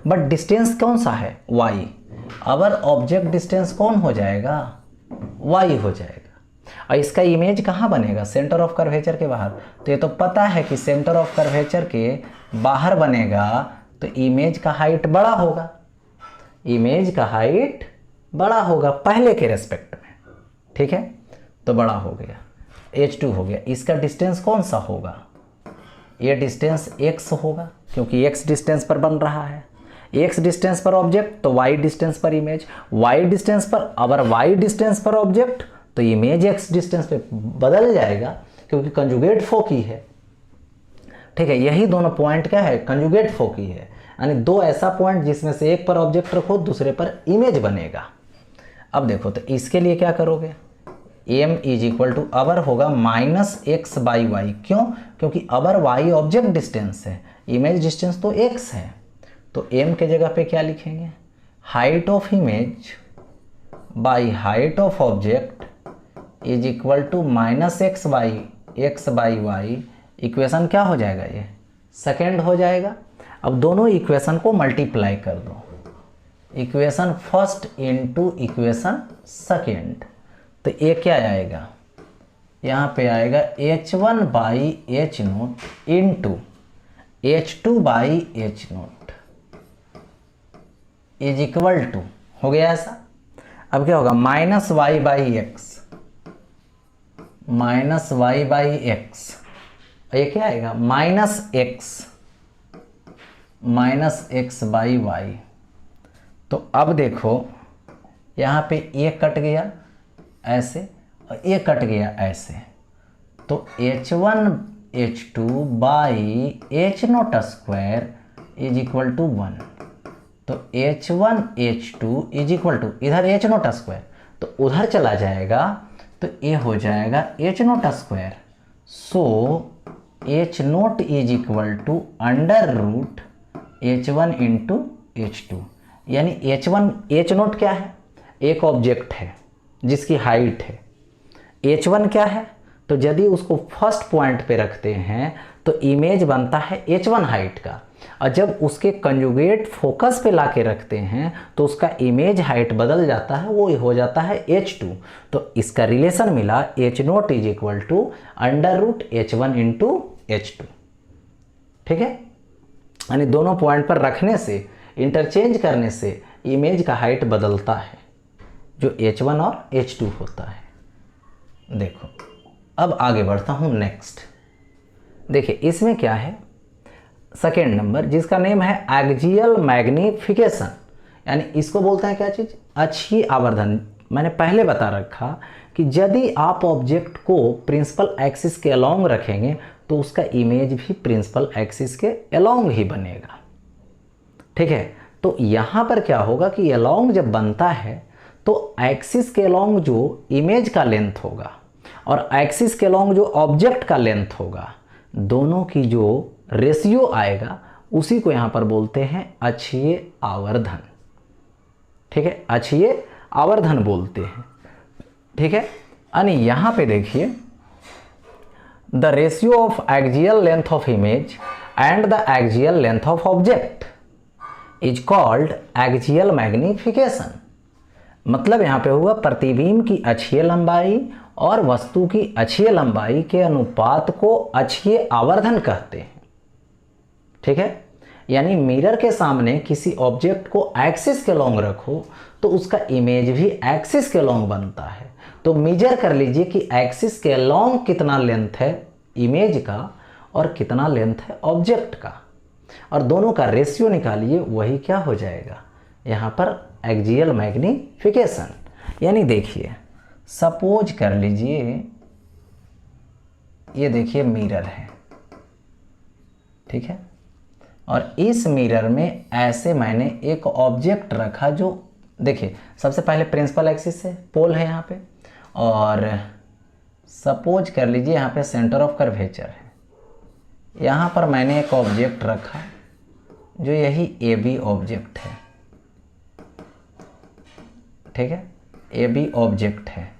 बट डिस्टेंस कौन सा है y, अवर ऑब्जेक्ट डिस्टेंस कौन हो जाएगा y हो जाएगा। और इसका इमेज कहाँ बनेगा, सेंटर ऑफ कर्वेचर के बाहर। तो ये तो पता है कि सेंटर ऑफ कर्वेचर के बाहर बनेगा तो इमेज का हाइट बड़ा होगा, इमेज का हाइट बड़ा होगा पहले के रेस्पेक्ट में, ठीक है, तो बड़ा हो गया, h2 हो गया। इसका डिस्टेंस कौन सा होगा, ये डिस्टेंस x होगा क्योंकि x डिस्टेंस पर बन रहा है, x डिस्टेंस पर ऑब्जेक्ट तो y डिस्टेंस पर इमेज, y डिस्टेंस पर, अगर y डिस्टेंस पर ऑब्जेक्ट तो इमेज x डिस्टेंस पे बदल जाएगा क्योंकि कंजुगेट फोकी है, ठीक है। यही दोनों पॉइंट क्या है, कंजुगेट फोकी है, यानी दो ऐसा पॉइंट जिसमें से एक पर ऑब्जेक्ट रखो दूसरे पर इमेज बनेगा। अब देखो तो इसके लिए क्या करोगे, m is equal to our होगा -x/y, क्यों, क्योंकि अवर y ऑब्जेक्ट डिस्टेंस है, इमेज डिस्टेंस तो x है, तो m के जगह पे क्या लिखेंगे, height of image by height of object is equal to -x/y, equation क्या हो जाएगा, ये सेकेंड हो जाएगा। अब दोनों इक्वेशन को मल्टीप्लाई कर दो, equation first into equation second, तो ये क्या आएगा, यहाँ पे आएगा h1/h0 into h2/h0 is equal to, हो गया ऐसा। अब क्या होगा, -y/x, ये क्या आएगा, -x/y। तो अब देखो यहाँ पे ये कट गया ऐसे और ये कट गया ऐसे, तो h1h2/h0² इज इक्वल टू 1, तो h1h2 इज इक्वल टू, इधर h0² तो उधर चला जाएगा तो ये हो जाएगा h0², so h0 is equal to √h1 into h2, यानी h0 क्या है, एक ऑब्जेक्ट है जिसकी हाइट है, h1 क्या है, तो यदि उसको फर्स्ट पॉइंट पे रखते हैं तो इमेज बनता है h1 हाइट का, और जब उसके कंजुगेट फोकस पे लाके रखते हैं तो उसका इमेज हाइट बदल जाता है, वो हो जाता है h2। तो इसका रिलेशन मिला h0 is equal to √h1 into h2, ठीक है। यानी दोनों पॉइंट पर रखने से, इंटरचेंज करने से इमेज का हाइट बदलता है, जो h1 और h2 होता है। देखो अब आगे बढ़ता हूँ नेक्स्ट, देखिए इसमें क्या है, सेकेंड नंबर जिसका नेम है एक्सियल मैग्निफिकेशन, यानी इसको बोलते हैं क्या चीज़, अक्षीय आवर्धन। मैंने पहले बता रखा कि यदि आप ऑब्जेक्ट को प्रिंसिपल एक्सिस के अलोंग रखेंगे तो उसका इमेज भी प्रिंसिपल एक्सिस के अलोंग ही बनेगा, ठीक है। तो यहाँ पर क्या होगा कि अलोंग जब बनता है तो एक्सिस के अलोंग जो इमेज का लेंथ होगा और एक्सिस के अलोंग जो ऑब्जेक्ट का लेंथ होगा, दोनों की जो रेशियो आएगा उसी को यहाँ पर बोलते हैं अक्षीय आवर्धन, ठीक है, अक्षीय आवर्धन बोलते हैं, ठीक है। यानी यहाँ पे देखिए, the ratio of axial length of image and the axial length of object is called axial magnification. मतलब यहाँ पे हुआ प्रतिबिंब की अक्षीय लंबाई और वस्तु की अक्षीय लंबाई के अनुपात को अक्षीय आवर्धन कहते हैं, ठीक है। यानी मिरर के सामने किसी ऑब्जेक्ट को एक्सिस के लॉन्ग रखो तो उसका इमेज भी एक्सिस के लॉन्ग बनता है। तो मेजर कर लीजिए कि एक्सिस के लॉन्ग कितना लेंथ है इमेज का और कितना लेंथ है ऑब्जेक्ट का, और दोनों का रेशियो निकालिए, वही क्या हो जाएगा यहाँ पर एक्सियल मैग्निफिकेशन। यानी देखिए, सपोज कर लीजिए ये देखिए मिरर है, ठीक है, और इस मिरर में ऐसे मैंने एक ऑब्जेक्ट रखा जो देखिए सबसे पहले प्रिंसिपल एक्सिस है, पोल है यहाँ पे, और सपोज कर लीजिए यहाँ पे सेंटर ऑफ कर्वेचर है। यहाँ पर मैंने एक ऑब्जेक्ट रखा जो यही ए बी ऑब्जेक्ट है, ठीक है, ए बी ऑब्जेक्ट है।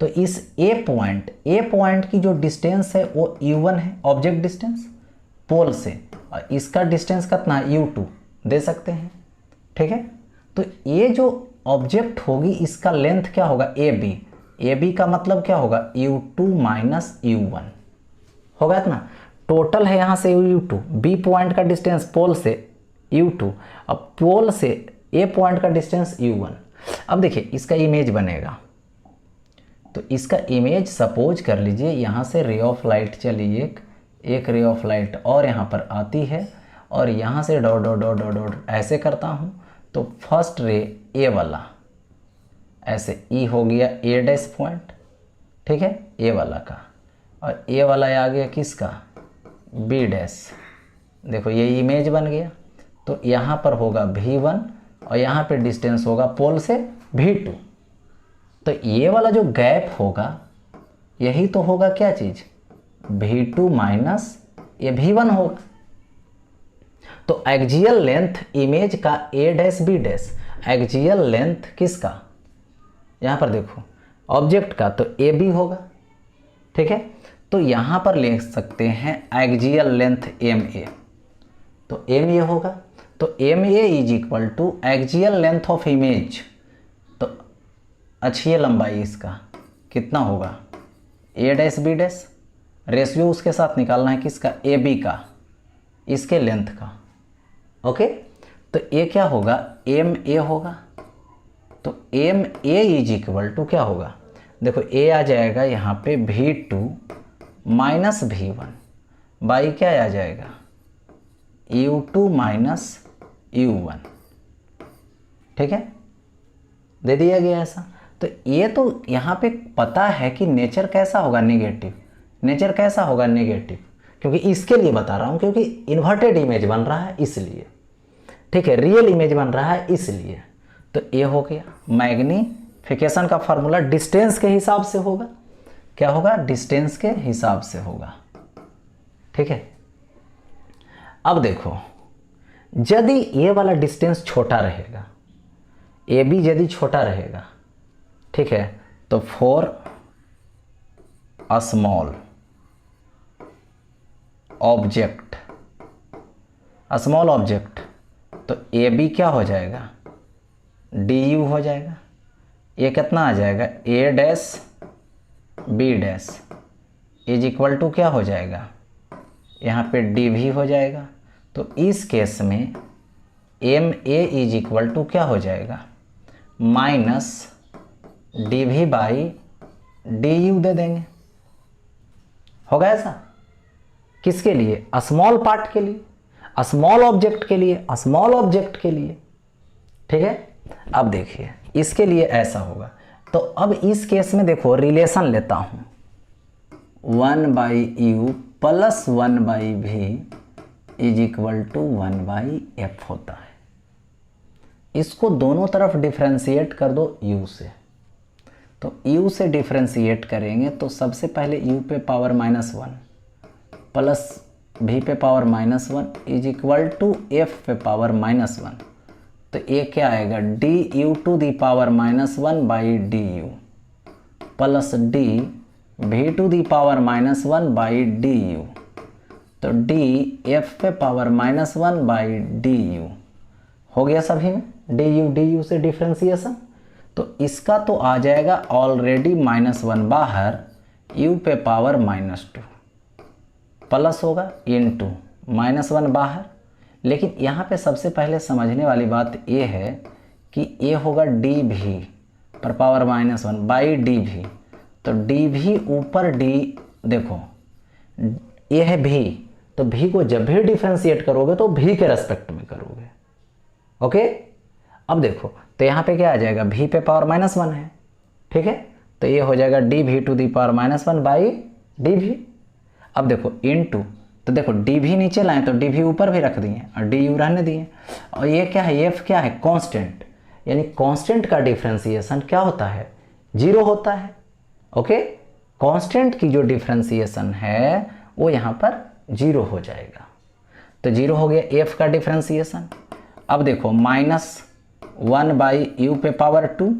तो इस ए पॉइंट की जो डिस्टेंस है वो u1 है, ऑब्जेक्ट डिस्टेंस पोल से, और इसका डिस्टेंस कितना है u2 दे सकते हैं, ठीक है। तो ये जो ऑब्जेक्ट होगी इसका लेंथ क्या होगा ए बी का मतलब क्या होगा u2 माइनस u1 होगा इतना, टोटल है यहाँ से u2, बी पॉइंट का डिस्टेंस पोल से u2, अब पोल से ए पॉइंट का डिस्टेंस u1। अब देखिए इसका इमेज बनेगा, तो इसका इमेज सपोज कर लीजिए यहाँ से रे ऑफ लाइट चली एक रे ऑफ लाइट और यहाँ पर आती है, और यहाँ से dot dot dot dot dot ऐसे करता हूँ, तो फर्स्ट रे ए वाला ऐसे ई हो गया ए डैश पॉइंट, ठीक है, ए वाला का, और ए वाला आ गया किसका, बी डैश। देखो ये इमेज बन गया, तो यहाँ पर होगा v1 और यहाँ पे डिस्टेंस होगा पोल से v2। तो ये वाला जो गैप होगा यही तो होगा क्या चीज़, v2 माइनस ये v1 होगा। तो एक्जियल लेंथ इमेज का a dash b dash, axial length किसका, यहाँ पर देखो ऑब्जेक्ट का, तो ए बी होगा, ठीक है। तो यहाँ पर ले सकते हैं एक्जियल लेंथ एम ए, तो एम ए होगा, तो M A is equal to axial length of image, तो अच्छी लंबाई इसका कितना होगा, A dash B dash, ratio उसके साथ निकालना है किसका, ए बी का, इसके लेंथ का, ओके। तो ये क्या होगा, एम ए होगा, तो M A is equal to क्या होगा, देखो ए आ जाएगा यहाँ पे v2 माइनस v1 बाई क्या आ जाएगा, u2 माइनस u1, ठीक है, दे दिया गया ऐसा। तो ये तो यहाँ पे पता है कि नेचर कैसा होगा, नेगेटिव, नेचर कैसा होगा नेगेटिव, क्योंकि इसके लिए बता रहा हूँ, क्योंकि इन्वर्टेड इमेज बन रहा है इसलिए, ठीक है, रियल इमेज बन रहा है इसलिए। तो ये हो गया, मैग्नीफिकेशन का फॉर्मूला डिस्टेंस के हिसाब से होगा, क्या होगा, डिस्टेंस के हिसाब से होगा, ठीक है। अब देखो यदि ये वाला डिस्टेंस छोटा रहेगा, ए बी यदि छोटा रहेगा, ठीक है, तो for a small object, small object, तो ए बी क्या हो जाएगा, डी यू हो जाएगा, ये कितना आ जाएगा, A dash B dash is equal to क्या हो जाएगा, यहाँ पे डी भी हो जाएगा। तो इस केस में M A is equal to क्या हो जाएगा, minus D V by D U दे देंगे, होगा ऐसा, किसके लिए, स्मॉल पार्ट के लिए, स्मॉल ऑब्जेक्ट के लिए, स्मॉल ऑब्जेक्ट के लिए, ठीक है। अब देखिए इसके लिए ऐसा होगा, तो अब इस केस में देखो रिलेशन लेता हूँ, 1/u plus 1/v is equal to 1/f होता है। इसको दोनों तरफ डिफ्रेंशिएट कर दो u से, तो u से डिफ्रेंशिएट करेंगे तो सबसे पहले u पे पावर -1 प्लस v पे power -1 is equal to f पे पावर -1, तो ये क्या आएगा, du to the power -1/du plus d v to the power -1/du, तो d f पे पावर -1/du हो गया सभी में, du से डिफ्रेंशिएशन। तो इसका तो आ जाएगा ऑलरेडी -1 बाहर, u पे पावर -2 प्लस होगा इनटू -1 बाहर। लेकिन यहाँ पे सबसे पहले समझने वाली बात ये है कि ये होगा डी भी पर पावर -1 बाई डी भी, तो डी भी ऊपर डी, देखो ये है भी, तो भी को जब भी डिफ्रेंशिएट करोगे तो भी के रेस्पेक्ट में करोगे, ओके। अब देखो तो यहाँ पे क्या आ जाएगा, भी पे पावर -1 है, ठीक है, तो ये हो जाएगा D V to the power -1 by D V. अब देखो इनटू, तो देखो डी भी नीचे लाएं तो डी भी ऊपर भी रख दिए और डी यू रहने दिए, और ये क्या है, एफ क्या है, कांस्टेंट, यानी कांस्टेंट का डिफ्रेंशिएशन क्या होता है, 0 होता है, ओके। कांस्टेंट की जो डिफ्रेंशिएशन है वो यहाँ पर 0 हो जाएगा, तो 0 हो गया एफ का डिफ्रेंशिएशन। अब देखो -1/u पे पावर 2,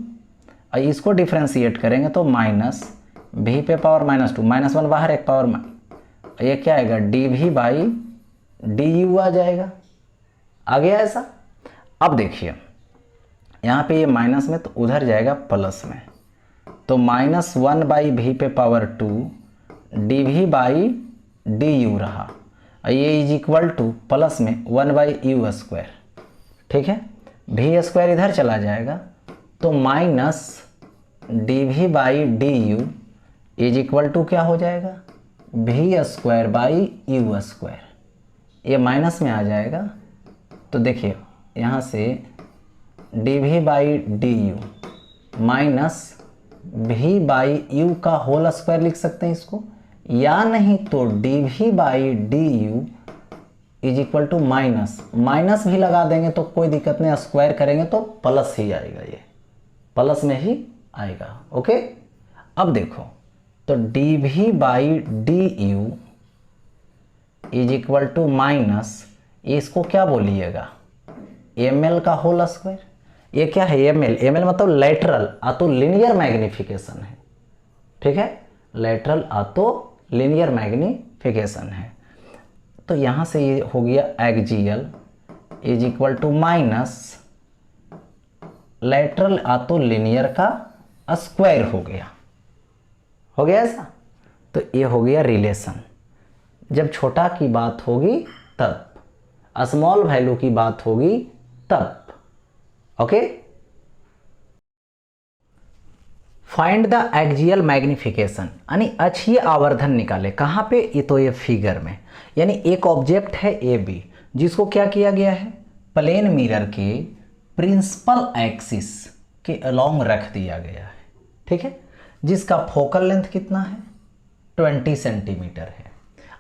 और इसको डिफ्रेंशिएट करेंगे तो माइनस भी पे पावर -2, -1 बाहर एक पावर, ये क्या आएगा, D V by D you आ जाएगा, आ गया ऐसा। अब देखिए यहाँ पे ये माइनस में तो उधर जाएगा प्लस में, तो -1/v पे power 2 D V by D you रहा, और ये इज इक्वल टू प्लस में 1/u², ठीक है। भी स्क्वायर इधर चला जाएगा तो minus D V by D U is equal to क्या हो जाएगा, V square by U square. ये माइनस में आ जाएगा तो देखिए यहाँ से D V by D U minus V by U का होल स्क्वायर लिख सकते हैं इसको, या नहीं तो D V by D U is equal to minus भी लगा देंगे तो कोई दिक्कत नहीं, स्क्वायर करेंगे तो प्लस ही आएगा, ये प्लस में ही आएगा। ओके, अब देखो तो D V by D U is equal to minus, इसको क्या बोलिएगा, एम एल का होल स्क्वायर। ये क्या है, एम एल मतलब लेटरल आतो लीनियर मैग्निफिकेशन है, ठीक है, लेटरल आतो लीनियर मैग्निफिकेशन है। तो यहाँ से ये हो गया axial is equal to minus lateral आतो लीनियर का स्क्वायर हो गया ऐसा। तो ये हो गया रिलेशन। जब छोटा की बात होगी तब, स्मॉल वैल्यू की बात होगी तब। Okay, find the axial magnification, यानी अक्षीय आवर्धन निकाले। कहाँ पे, ये तो ये फिगर में, यानी एक ऑब्जेक्ट है ए बी जिसको क्या किया गया है, प्लेन मिरर के प्रिंसिपल एक्सिस के अलोंग रख दिया गया है, ठीक है, जिसका फोकल लेंथ कितना है 20 सेंटीमीटर है।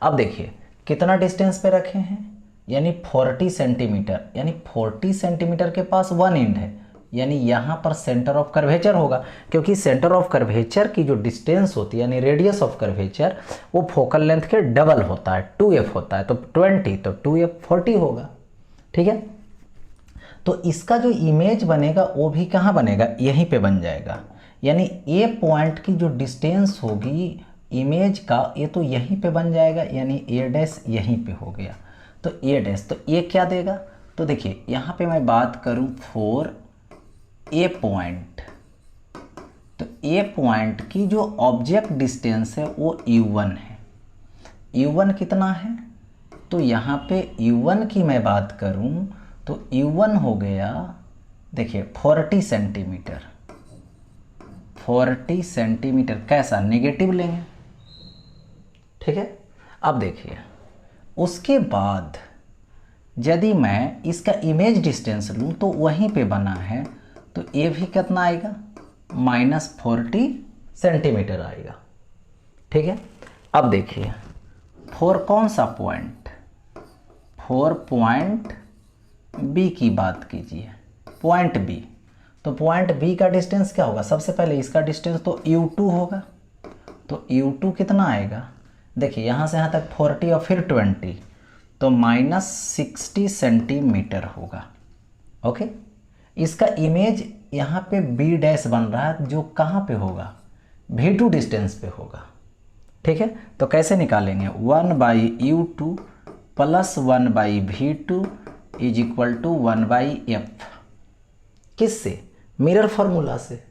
अब देखिए कितना डिस्टेंस पे रखे हैं, यानी 40 सेंटीमीटर, यानी 40 सेंटीमीटर के पास वन एंड है, यानी यहाँ पर सेंटर ऑफ कर्वेचर होगा, क्योंकि सेंटर ऑफ कर्वेचर की जो डिस्टेंस होती है यानी रेडियस ऑफ कर्वेचर वो फोकल लेंथ के डबल होता है, 2f होता है, तो 20 तो 2f 40 होगा, ठीक है। तो इसका जो इमेज बनेगा वो भी कहाँ बनेगा, यहीं पे बन जाएगा, यानी ए पॉइंट की जो डिस्टेंस होगी इमेज का ये तो यहीं पे बन जाएगा, यानी ए डैश यहीं पे हो गया। तो ए डैश, तो ये क्या देगा, तो देखिए यहाँ पे मैं बात करूँ फॉर ए पॉइंट, तो ए पॉइंट की जो ऑब्जेक्ट डिस्टेंस है वो u1 है। u1 कितना है, तो यहाँ पे u1 की मैं बात करूँ तो u1 हो गया, देखिए 40 सेंटीमीटर, 40 सेंटीमीटर कैसा नेगेटिव लेंगे, ठीक है। अब देखिए उसके बाद यदि मैं इसका इमेज डिस्टेंस लूँ तो वहीं पे बना है, तो ये भी कितना आएगा -40 सेंटीमीटर आएगा, ठीक है। अब देखिए फॉर कौन सा पॉइंट, फॉर पॉइंट बी की बात कीजिए, पॉइंट बी, तो पॉइंट बी का डिस्टेंस क्या होगा, सबसे पहले इसका डिस्टेंस तो u2 होगा, तो u2 कितना आएगा, देखिए यहाँ से यहाँ तक 40 और फिर 20, तो -60 सेंटीमीटर होगा। ओके, इसका इमेज यहाँ पे बी डैश बन रहा है जो कहाँ पे होगा, v2 डिस्टेंस पे होगा, ठीक है। तो कैसे निकालेंगे, 1/u2 plus 1/v2 is equal to 1/f, किससे, मिरर फार्मूला से।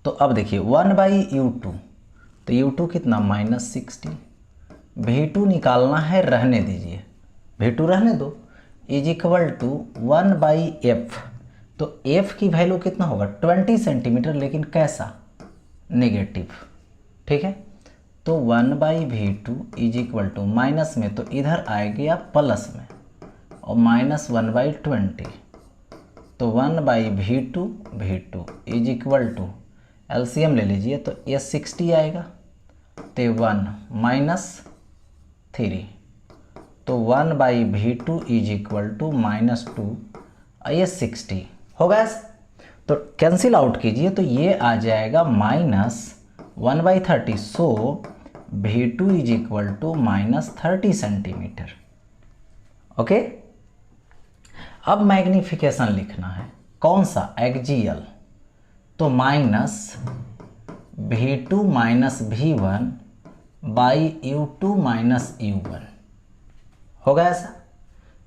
तो अब देखिए 1/u2, तो u2 कितना -60, v2 निकालना है, रहने दीजिए, v2 रहने दो, इज इक्वल टू 1/f, तो f की वैल्यू कितना होगा 20 सेंटीमीटर, लेकिन कैसा, नेगेटिव, ठीक है। तो 1/v2 is equal to minus में, तो इधर आएगा प्लस में, और -1/20, तो 1/v2 v2 is equal to LCM ले लीजिए, तो ये 60 आएगा, तो 1 -3, तो 1/v2 इज इक्वल टू -2, ये 60 होगा। तो कैंसिल आउट कीजिए, तो ये आ जाएगा -1/30, so v2 is equal to -30 centimetre. Okay, अब मैग्निफिकेशन लिखना है, कौन सा, एक्जियल, तो -v2 -v1 by u2 -u1 होगा ऐसा।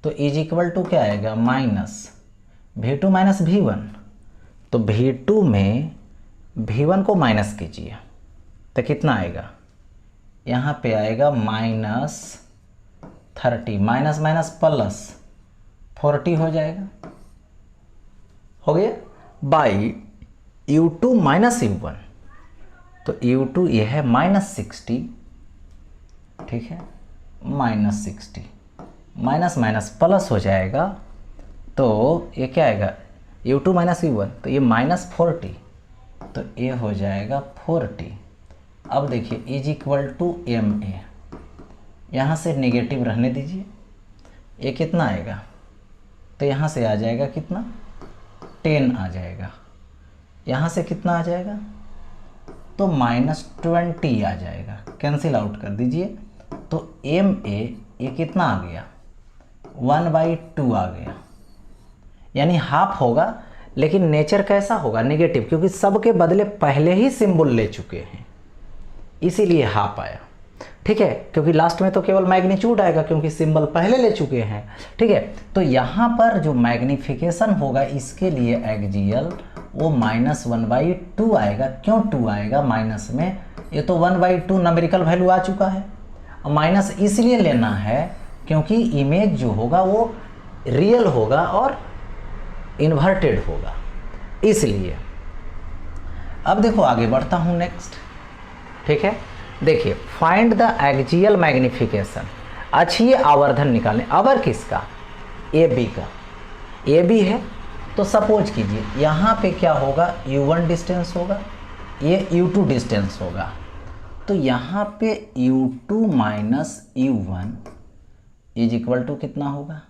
तो इज इक्वल टू क्या आएगा, -v2 -v1, तो v2 में v1 को माइनस कीजिए तो कितना आएगा, यहाँ पे आएगा -30, माइनस माइनस प्लस, 40 हो जाएगा, हो गया, बाई U2 माइनस U1, तो U2 ये है -60, ठीक है, -60, माइनस माइनस प्लस हो जाएगा, तो ये क्या आएगा, U2 माइनस U1, तो ये -40, तो ये हो जाएगा 40। अब देखिए इज इक्वल टू MA, यहाँ से नेगेटिव रहने दीजिए, ये कितना आएगा, तो यहाँ से आ जाएगा कितना, 10 आ जाएगा, यहाँ से कितना आ जाएगा, तो -20 आ जाएगा, कैंसिल आउट कर दीजिए, तो MA ये कितना आ गया, 1/2 आ गया, यानी हाफ होगा, लेकिन नेचर कैसा होगा, नेगेटिव, क्योंकि सबके बदले पहले ही सिंबल ले चुके हैं, इसीलिए हाफ आया, ठीक है, क्योंकि लास्ट में तो केवल मैग्नीट्यूड आएगा क्योंकि सिंबल पहले ले चुके हैं, ठीक है। तो यहाँ पर जो मैग्निफिकेशन होगा इसके लिए एक्सियल वो -1/2 आएगा। क्यों 2 आएगा माइनस में, ये तो 1/2 नंबरिकल वैल्यू आ चुका है, और माइनस इसलिए लेना है क्योंकि इमेज जो होगा वो रियल होगा और इन्वर्टेड होगा, इसलिए। अब देखो आगे बढ़ता हूँ नेक्स्ट, ठीक है, देखिए फाइंड द एक्सियल मैग्निफिकेशन, अच्छी ये आवर्धन निकालें, अवर किसका, AB का, AB है तो सपोज कीजिए यहाँ पे क्या होगा, U1 डिस्टेंस होगा, ये U2 डिस्टेंस होगा, तो यहाँ पे U2 minus U1 is equal to कितना होगा,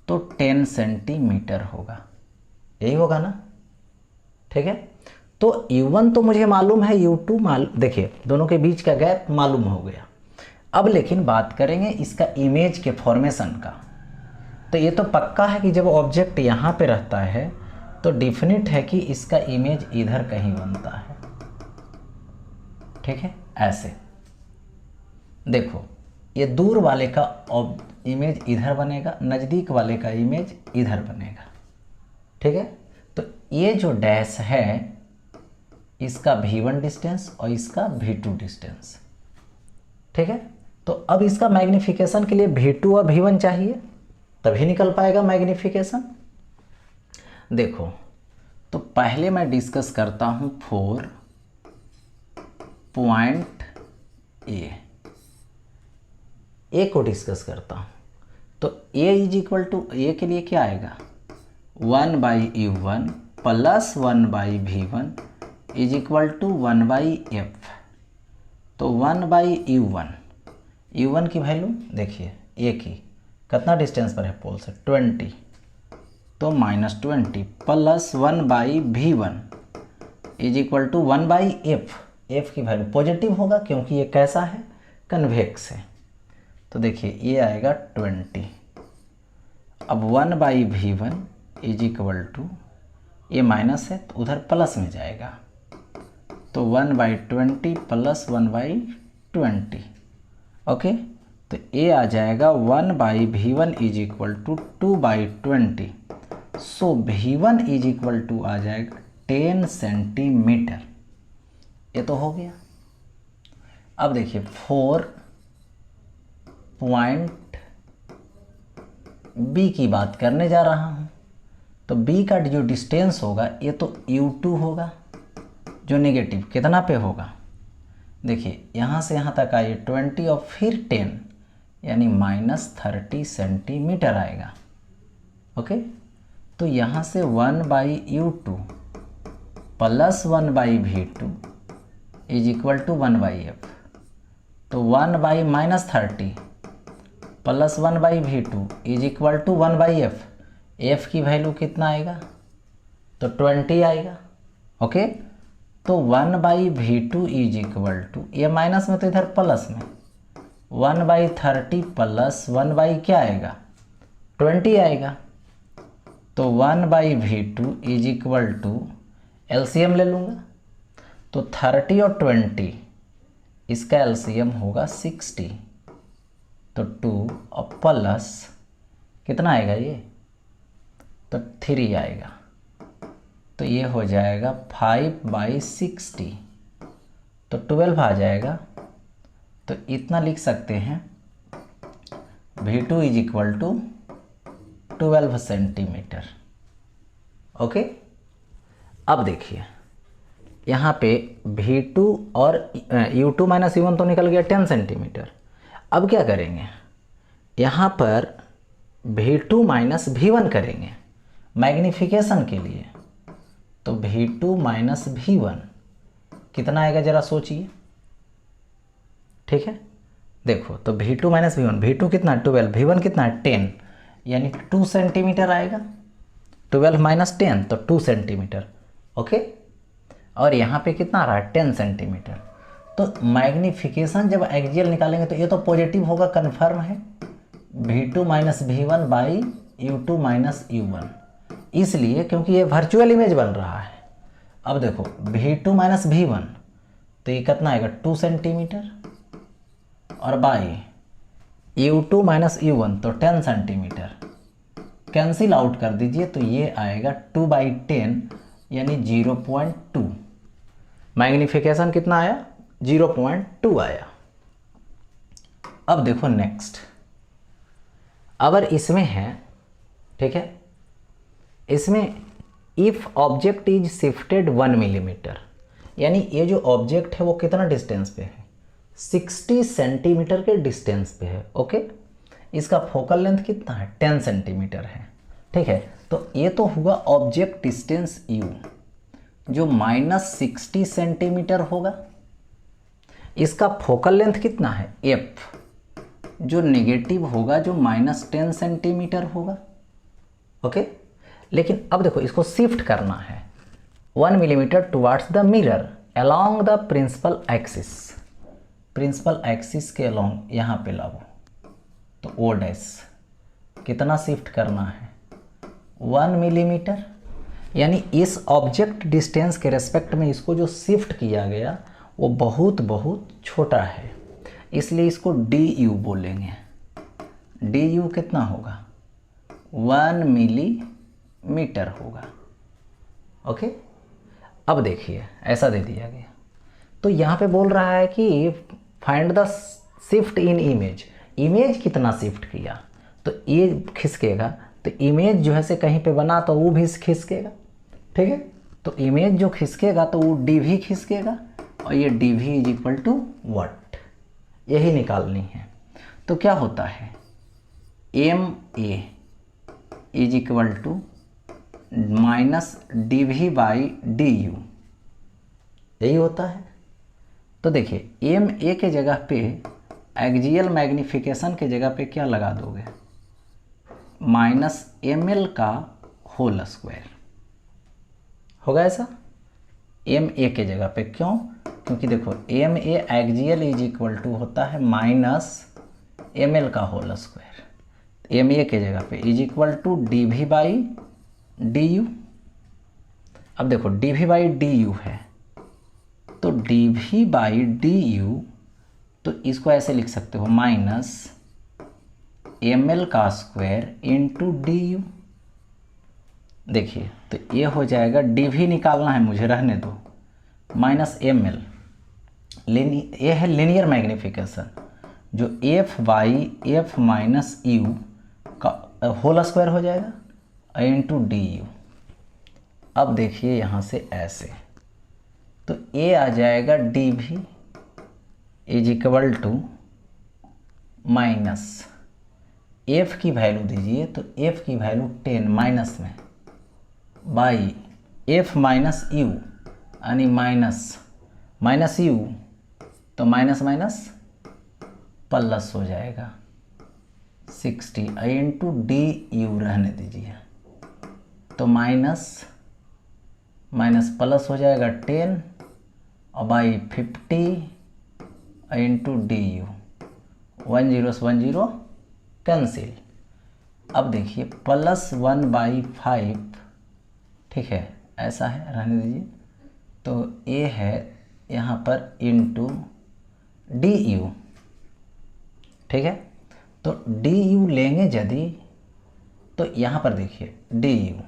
तो 10 सेंटीमीटर होगा, यही होगा ना, ठीक है। तो U1 तो मुझे मालूम है, U2 मालूम, देखिए दोनों के बीच का गैप मालूम हो गया। अब लेकिन बात करेंगे इसका इमेज के फॉर्मेशन का, तो ये तो पक्का है कि जब ऑब्जेक्ट यहाँ पे रहता है तो डिफिनिट है कि इसका इमेज इधर कहीं बनता है, ठीक है। ऐसे देखो ये दूर वाले का इमेज इधर बनेगा, नज़दीक वाले का इमेज इधर बनेगा, ठीक है। तो ये जो डैश है इसका V1 डिस्टेंस और इसका V2 डिस्टेंस, ठीक है। तो अब इसका मैग्निफिकेशन के लिए V2 और V1 चाहिए, तभी निकल पाएगा मैग्निफिकेशन। देखो तो पहले मैं डिस्कस करता हूँ 4.A, A को डिस्कस करता हूँ, तो A is equal to, A के लिए क्या आएगा, 1/U1 plus 1/V1 is equal to 1/F, तो 1/U1, U1 की वैल्यू देखिए A की कितना डिस्टेंस पर है पोल से, 20, तो -20 plus 1/V1 is equal to 1/F, F की वैल्यू पॉजिटिव होगा क्योंकि ये कैसा है, कन्वेक्स है, तो देखिए ये आएगा 20, अब 1/V1 इज इक्वल टू, ये माइनस है तो उधर प्लस में जाएगा, तो 1/20 प्लस 1/20, ओके। तो ये आ जाएगा 1/V1 is equal to 2/20, so V1 is equal to आ जाएगा 10 सेंटीमीटर, ये तो हो गया। अब देखिए 4.B की बात करने जा रहा हूँ, तो B का जो डिस्टेंस होगा ये तो U2 होगा, जो नेगेटिव कितना पे होगा, देखिए यहाँ से यहाँ तक आइए 20 और फिर 10, यानी -30 सेंटीमीटर आएगा, ओके। तो यहाँ से 1/U2 plus 1/V2 is equal to 1/F, तो 1/-30 plus 1/V2 is equal to 1/F, F की वैल्यू कितना आएगा, तो 20 आएगा, ओके। तो 1/V2 इज इक्वल टू, ये माइनस में तो इधर प्लस में, 1/30 प्लस 1/ क्या आएगा, 20 आएगा, तो 1/V2 is equal to, LCM ले लूँगा, तो 30 और 20 इसका LCM होगा 60, तो 2 और प्लस कितना आएगा ये, तो 3 आएगा, तो ये हो जाएगा 5/60, तो 12 आ जाएगा। तो इतना लिख सकते हैं V2 is equal to 12 centimetre. Okay, अब देखिए यहाँ पे V2 और U2 माइनस U1 तो निकल गया 10 सेंटीमीटर। अब क्या करेंगे, यहाँ पर V2 माइनस V1 करेंगे मैग्नीफिकेशन के लिए। तो V2 माइनस V1 कितना आएगा ज़रा सोचिए। ठीक है, देखो तो V2 माइनस V1, V2 कितना 12, V1 कितना 10, यानी 2 सेंटीमीटर आएगा। 12 माइनस 10 तो 2 सेंटीमीटर। ओके, और यहाँ पे कितना आ रहा है 10 सेंटीमीटर। तो मैग्नीफिकेशन जब एक्सियल निकालेंगे तो ये तो पॉजिटिव होगा, कन्फर्म है। V2 minus V1 by U2 minus U1, इसलिए क्योंकि ये वर्चुअल इमेज बन रहा है। अब देखो V2 माइनस V1 तो ये कितना आएगा 2 सेंटीमीटर, और बाई U2 माइनस U1 तो 10 सेंटीमीटर। कैंसिल आउट कर दीजिए तो ये आएगा 2/10 यानी 0.2। मैग्नीफिकेशन कितना आया 0.2 आया। अब देखो नेक्स्ट, अगर इसमें है, ठीक है, इसमें if object is shifted 1 millimetre, यानी ये जो ऑब्जेक्ट है वो कितना डिस्टेंस पे है 60 सेंटीमीटर के डिस्टेंस पे है। ओके, इसका फोकल लेंथ कितना है 10 सेंटीमीटर है। ठीक है, तो ये तो हुआ ऑब्जेक्ट डिस्टेंस U जो -60 सेंटीमीटर होगा। इसका फोकल लेंथ कितना है F जो नेगेटिव होगा, जो -10 सेंटीमीटर होगा। ओके, लेकिन अब देखो इसको शिफ्ट करना है 1 millimetre towards the mirror along the principal axis. Principal axis के अलोंग यहाँ पे लाओ तो O डैश कितना शिफ्ट करना है 1 मिलीमीटर, यानी इस ऑब्जेक्ट डिस्टेंस के रेस्पेक्ट में इसको जो शिफ्ट किया गया वो बहुत बहुत छोटा है, इसलिए इसको DU बोलेंगे। DU कितना होगा 1 मिलीमीटर होगा। ओके, अब देखिए ऐसा दे दिया गया, तो यहाँ पे बोल रहा है कि find the shift in image. Image कितना शिफ्ट किया, तो ये खिसकेगा, तो इमेज जो है से कहीं पे बना तो वो भी खिसकेगा। ठीक है, तो इमेज जो खिसकेगा तो वो DV खिसकेगा, और ये DV is equal to what, यही निकालनी है। तो क्या होता है MA is equal to -DV by DU, यही होता है। तो देखिए MA के जगह पे एक्सियल मैग्नीफिकेशन के जगह पे क्या लगा दोगे -ml का होल स्क्वायर होगा ऐसा MA के जगह पे। क्यों, क्योंकि देखो MA axial is equal to होता है -ml का होल स्क्वायर। MA के जगह पे is equal to DV by DU। अब देखो DV बाई DU है, तो DV बाई DU, तो इसको ऐसे लिख सकते हो -ml का स्क्वायर इंटू DU। देखिए तो ये हो जाएगा, DV निकालना है मुझे, रहने दो, -ml, ये है लीनियर मैग्नीफिकेशन, जो F by F minus U का होल स्क्वायर हो जाएगा इंटू DU। अब देखिए यहाँ से ऐसे, तो ये आ जाएगा DV is equal to minus F की वैल्यू दीजिए, तो F की वैल्यू 10 माइनस में बाई F माइनस U, यानी माइनस U, तो माइनस माइनस प्लस हो जाएगा 60 इंटू DU, रहने दीजिए, तो माइनस प्लस हो जाएगा 10 और बाई 50 इंटू DU, 1 0 से 1 0 कैंसिल। अब देखिए +1/5, ठीक है ऐसा है, रहने दीजिए। तो ये है यहाँ पर इंटू DU, ठीक है। तो DU लेंगे यदि, तो यहाँ पर देखिए DU,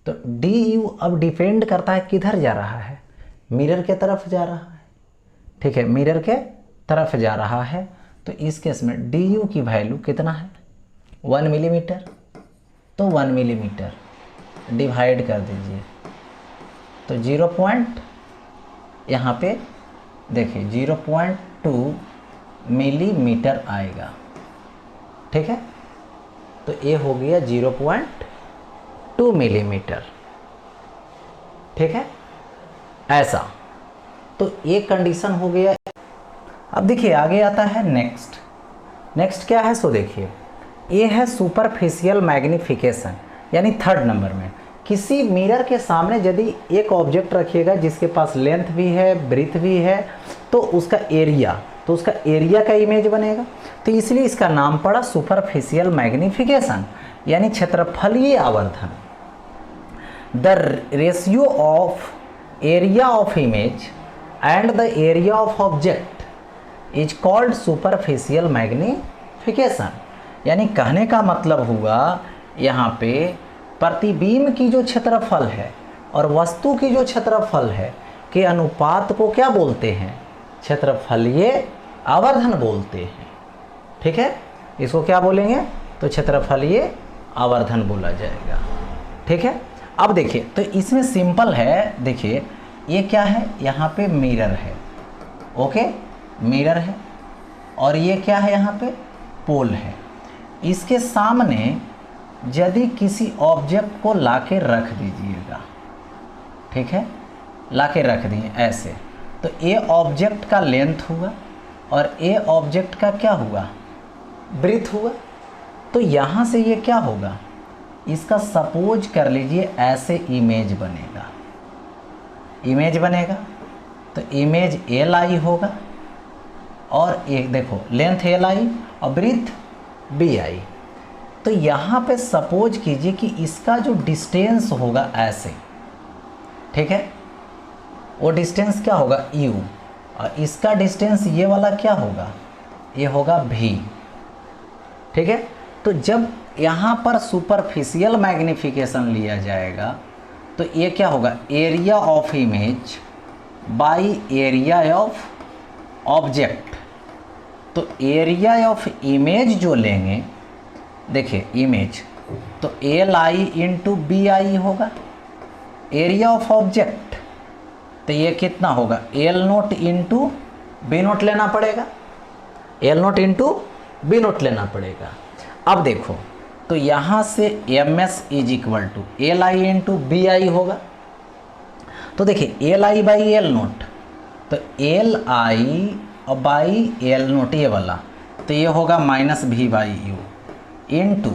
तो DU अब डिपेंड करता है किधर जा रहा है, मिरर के तरफ जा रहा है, ठीक है, मिरर के तरफ जा रहा है। तो इस केस में DU की वैल्यू कितना है 1 मिलीमीटर। तो 1 मिलीमीटर, डिवाइड कर दीजिए तो 0 पॉइंट, यहाँ पे देखिए 0.2 मिलीमीटर आएगा। ठीक है, तो ये हो गया 0.2 मिलीमीटर। ठीक है, ऐसा, तो ये कंडीशन हो गया। अब देखिए आगे आता है नेक्स्ट क्या है, सो देखिए ये है सुपरफिशियल मैग्निफिकेशन, यानी थर्ड नंबर में किसी मिरर के सामने यदि एक ऑब्जेक्ट रखिएगा जिसके पास लेंथ भी है, ब्रीथ भी है, तो उसका एरिया का इमेज बनेगा। तो इसलिए इसका नाम पड़ा सुपरफिशियल मैग्निफिकेशन, यानी क्षेत्रफलीय आवर्धन। The ratio of area of image and the area of object is called superficial magnification. यानी कहने का मतलब हुआ यहाँ पे प्रतिबिंब की जो क्षेत्रफल है और वस्तु की जो क्षेत्रफल है के अनुपात को क्या बोलते हैं, क्षेत्रफलीय आवर्धन बोलते हैं। ठीक है, इसको क्या बोलेंगे, तो क्षेत्रफलीय आवर्धन बोला जाएगा। ठीक है, अब देखिए तो इसमें सिंपल है, देखिए ये क्या है, यहाँ पे मिरर है, ओके मिरर है, और ये क्या है, यहाँ पे पोल है। इसके सामने यदि किसी ऑब्जेक्ट को लाके रख दीजिएगा, ठीक है, लाके रख दिए ऐसे, तो ये ऑब्जेक्ट का लेंथ हुआ और ये ऑब्जेक्ट का क्या हुआ, ब्रीथ हुआ। तो यहाँ से ये क्या होगा, इसका सपोज कर लीजिए ऐसे इमेज बनेगा, तो इमेज एल आई होगा, और एक देखो लेंथ एल आई और ब्रीथ बी आई। तो यहाँ पे सपोज कीजिए कि इसका जो डिस्टेंस होगा ऐसे, ठीक है, वो डिस्टेंस क्या होगा u, और इसका डिस्टेंस ये वाला क्या होगा, ये होगा v। ठीक है, तो जब यहाँ पर सुपरफिशियल मैग्निफिकेशन लिया जाएगा तो ये क्या होगा, area of image by area of object. तो एरिया ऑफ इमेज जो लेंगे, देखिए इमेज, तो L I into B I होगा। एरिया ऑफ ऑब्जेक्ट तो ये कितना होगा, L naught into B naught लेना पड़ेगा, L naught into B naught लेना पड़ेगा। अब देखो तो यहाँ से M S is equal to L I into B I होगा। तो देखिए L I by L note, तो एल आई और बाई एल नोट ये वाला, तो ये होगा minus V by U into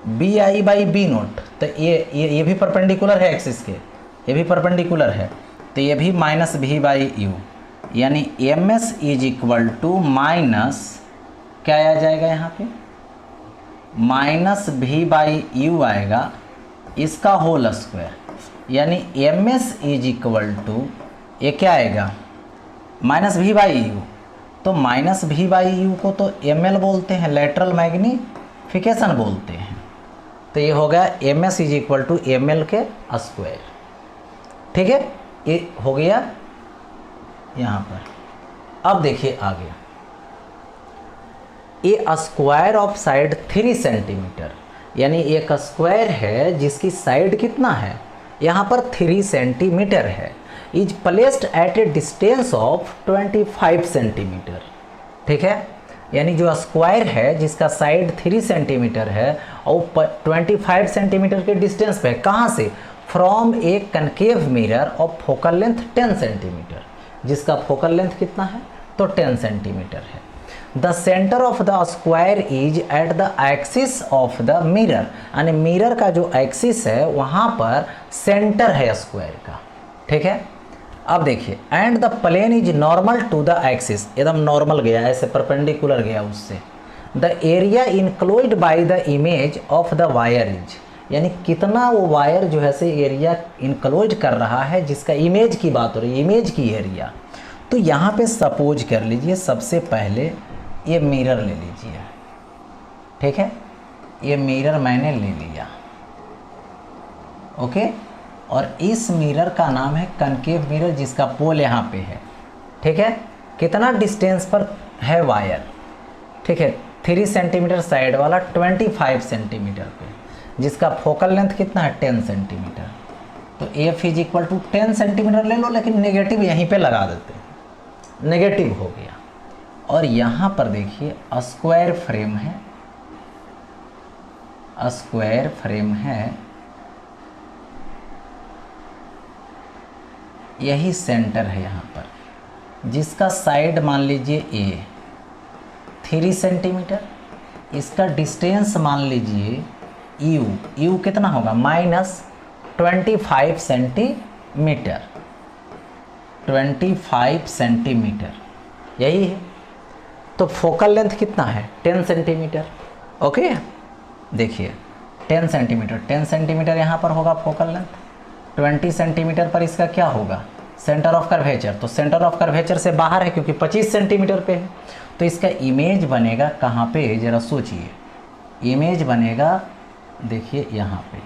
B I by B naught, तो ये भी परपेंडिकुलर है एक्सिस के, ये भी परपेंडिकुलर है, तो ये भी माइनस भी बाई यू, यानी M S is equal to minus क्या आ जाएगा यहाँ पे, माइनस भी बाई यू आएगा, इसका होल स्क्वायर, यानी M S is equal to ये क्या आएगा, माइनस भी बाई यू। तो माइनस भी बाई यू को तो एम एल बोलते हैं, लेटरल मैग्निफिकेशन बोलते हैं। तो ये हो गया M S is equal to M L के स्क्वायर। ठीक है, ये हो गया यहाँ पर। अब देखिए आगे, ये स्क्वायर ऑफ साइड 3 सेंटीमीटर, यानी एक स्क्वायर है जिसकी साइड कितना है, यहाँ पर 3 सेंटीमीटर है, is placed at a distance of 25 centimetre. ठीक है, यानी जो स्क्वायर है जिसका साइड 3 सेंटीमीटर है और 25 सेंटीमीटर के डिस्टेंस पे है, कहाँ से, from A concave mirror of focal length 10 centimetre, जिसका फोकल लेंथ कितना है, तो 10 सेंटीमीटर है। The centre of the square is at the axis of the mirror, यानी मिरर का जो एक्सिस है वहाँ पर सेंटर है स्क्वायर का। ठीक है, अब देखिए, and the plane is normal to the axis, एकदम नॉर्मल गया, ऐसे परपेंडिकुलर गया उससे। The area enclosed by the image of the wire is, यानी कितना वो वायर जो है से एरिया इनक्लोज कर रहा है, जिसका इमेज की बात हो रही है, इमेज की एरिया। तो यहाँ पे सपोज कर लीजिए, सबसे पहले ये मिरर ले लीजिए। ठीक है, ये मिरर मैंने ले लिया, ओके, और इस मिरर का नाम है कनकेव मिरर, जिसका पोल यहाँ पे है। ठीक है, कितना डिस्टेंस पर है वायर, ठीक है, 3 सेंटीमीटर साइड वाला, 25 सेंटीमीटर पे। जिसका फोकल लेंथ कितना है 10 सेंटीमीटर। तो F is equal to 10 centimetre ले लो, लेकिन नेगेटिव यहीं पे लगा देते हैं, नेगेटिव हो गया। और यहाँ पर देखिए स्क्वायर फ्रेम है, स्क्वायर फ्रेम है, यही सेंटर है यहाँ पर, जिसका साइड मान लीजिए ए 3 सेंटीमीटर, इसका डिस्टेंस मान लीजिए यू कितना होगा -25 सेंटीमीटर, 25 सेंटीमीटर यही है। तो फोकल लेंथ कितना है 10 सेंटीमीटर। ओके, देखिए 10 सेंटीमीटर, 10 सेंटीमीटर यहाँ पर होगा फोकल लेंथ, 20 सेंटीमीटर पर इसका क्या होगा सेंटर ऑफ कर्वेचर। तो सेंटर ऑफ कर्वेचर से बाहर है क्योंकि 25 सेंटीमीटर पे है। तो इसका इमेज बनेगा कहाँ पे, ज़रा सोचिए, इमेज बनेगा देखिए यहाँ पे,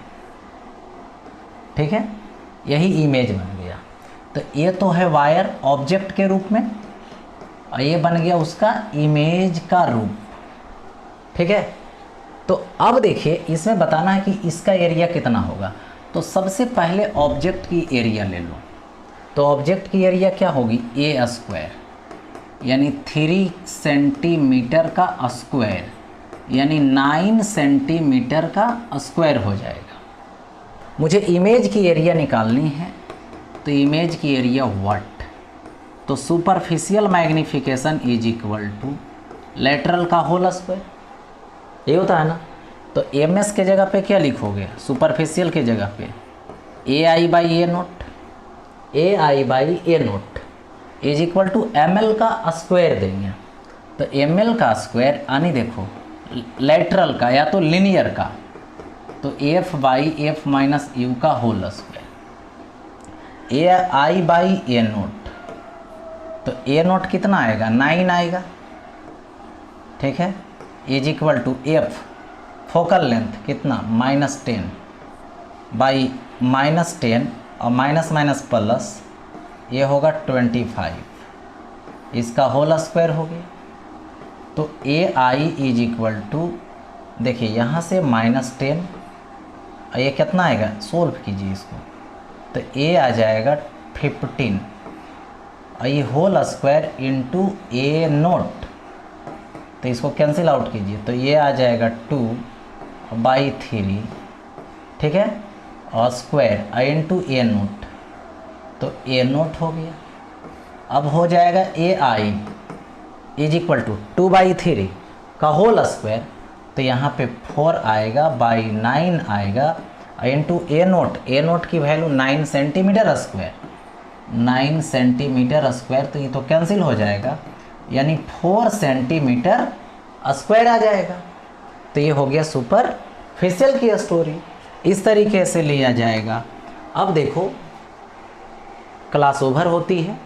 ठीक है, यही इमेज बन गया। तो ये तो है वायर ऑब्जेक्ट के रूप में, और ये बन गया उसका इमेज का रूप, ठीक है। तो अब देखिए इसमें बताना है कि इसका एरिया कितना होगा। तो सबसे पहले ऑब्जेक्ट की एरिया ले लो। तो ऑब्जेक्ट की एरिया क्या होगी ए स्क्वायर, यानी 3 सेंटीमीटर का स्क्वायर, यानी 9 सेंटीमीटर का स्क्वायर हो जाएगा। मुझे इमेज की एरिया निकालनी है, तो इमेज की एरिया व्हाट, तो superficial magnification is equal to lateral का होल स्क्वायर, ये होता है ना। तो एम एस के जगह पे क्या लिखोगे, सुपरफिशियल के जगह पे A I by A naught, A I by A naught is equal to M L का स्क्वायर देंगे। तो एम एल का स्क्वायर यानी देखो लेटरल का या तो लिनियर का, तो F by F minus U का whole square, A I by A naught, तो ए नोट कितना आएगा 9 आएगा, ठीक है, is equal to F focal length कितना -10 बाई -10 और माइनस माइनस प्लस ये होगा 25, इसका होल स्क्वायर हो गया। तो ए आई इज इक्वल टू देखिए यहाँ से -10 और ये कितना आएगा, सोल्व कीजिए इसको, तो ए आ जाएगा 15 और ये होल स्क्वायर इंटू ए नोट, तो इसको कैंसिल आउट कीजिए, तो ये आ जाएगा 2/3, ठीक है, और स्क्वायर इंटू ए नोट, तो ए नोट हो गया। अब हो जाएगा ए आई इज इक्वल टू 2/3 का होल स्क्वायर, तो यहाँ पे 4 आएगा बाई 9 आएगा इंटू ए नोट, ए नोट की value 9 centimetre square, 9 centimetre square, तो ये तो कैंसिल हो जाएगा, यानी 4 सेंटीमीटर स्क्वायर आ जाएगा। तो ये हो गया सुपरफिशियल की स्टोरी, इस तरीके से लिया जाएगा। अब देखो क्लास ओवर होती है,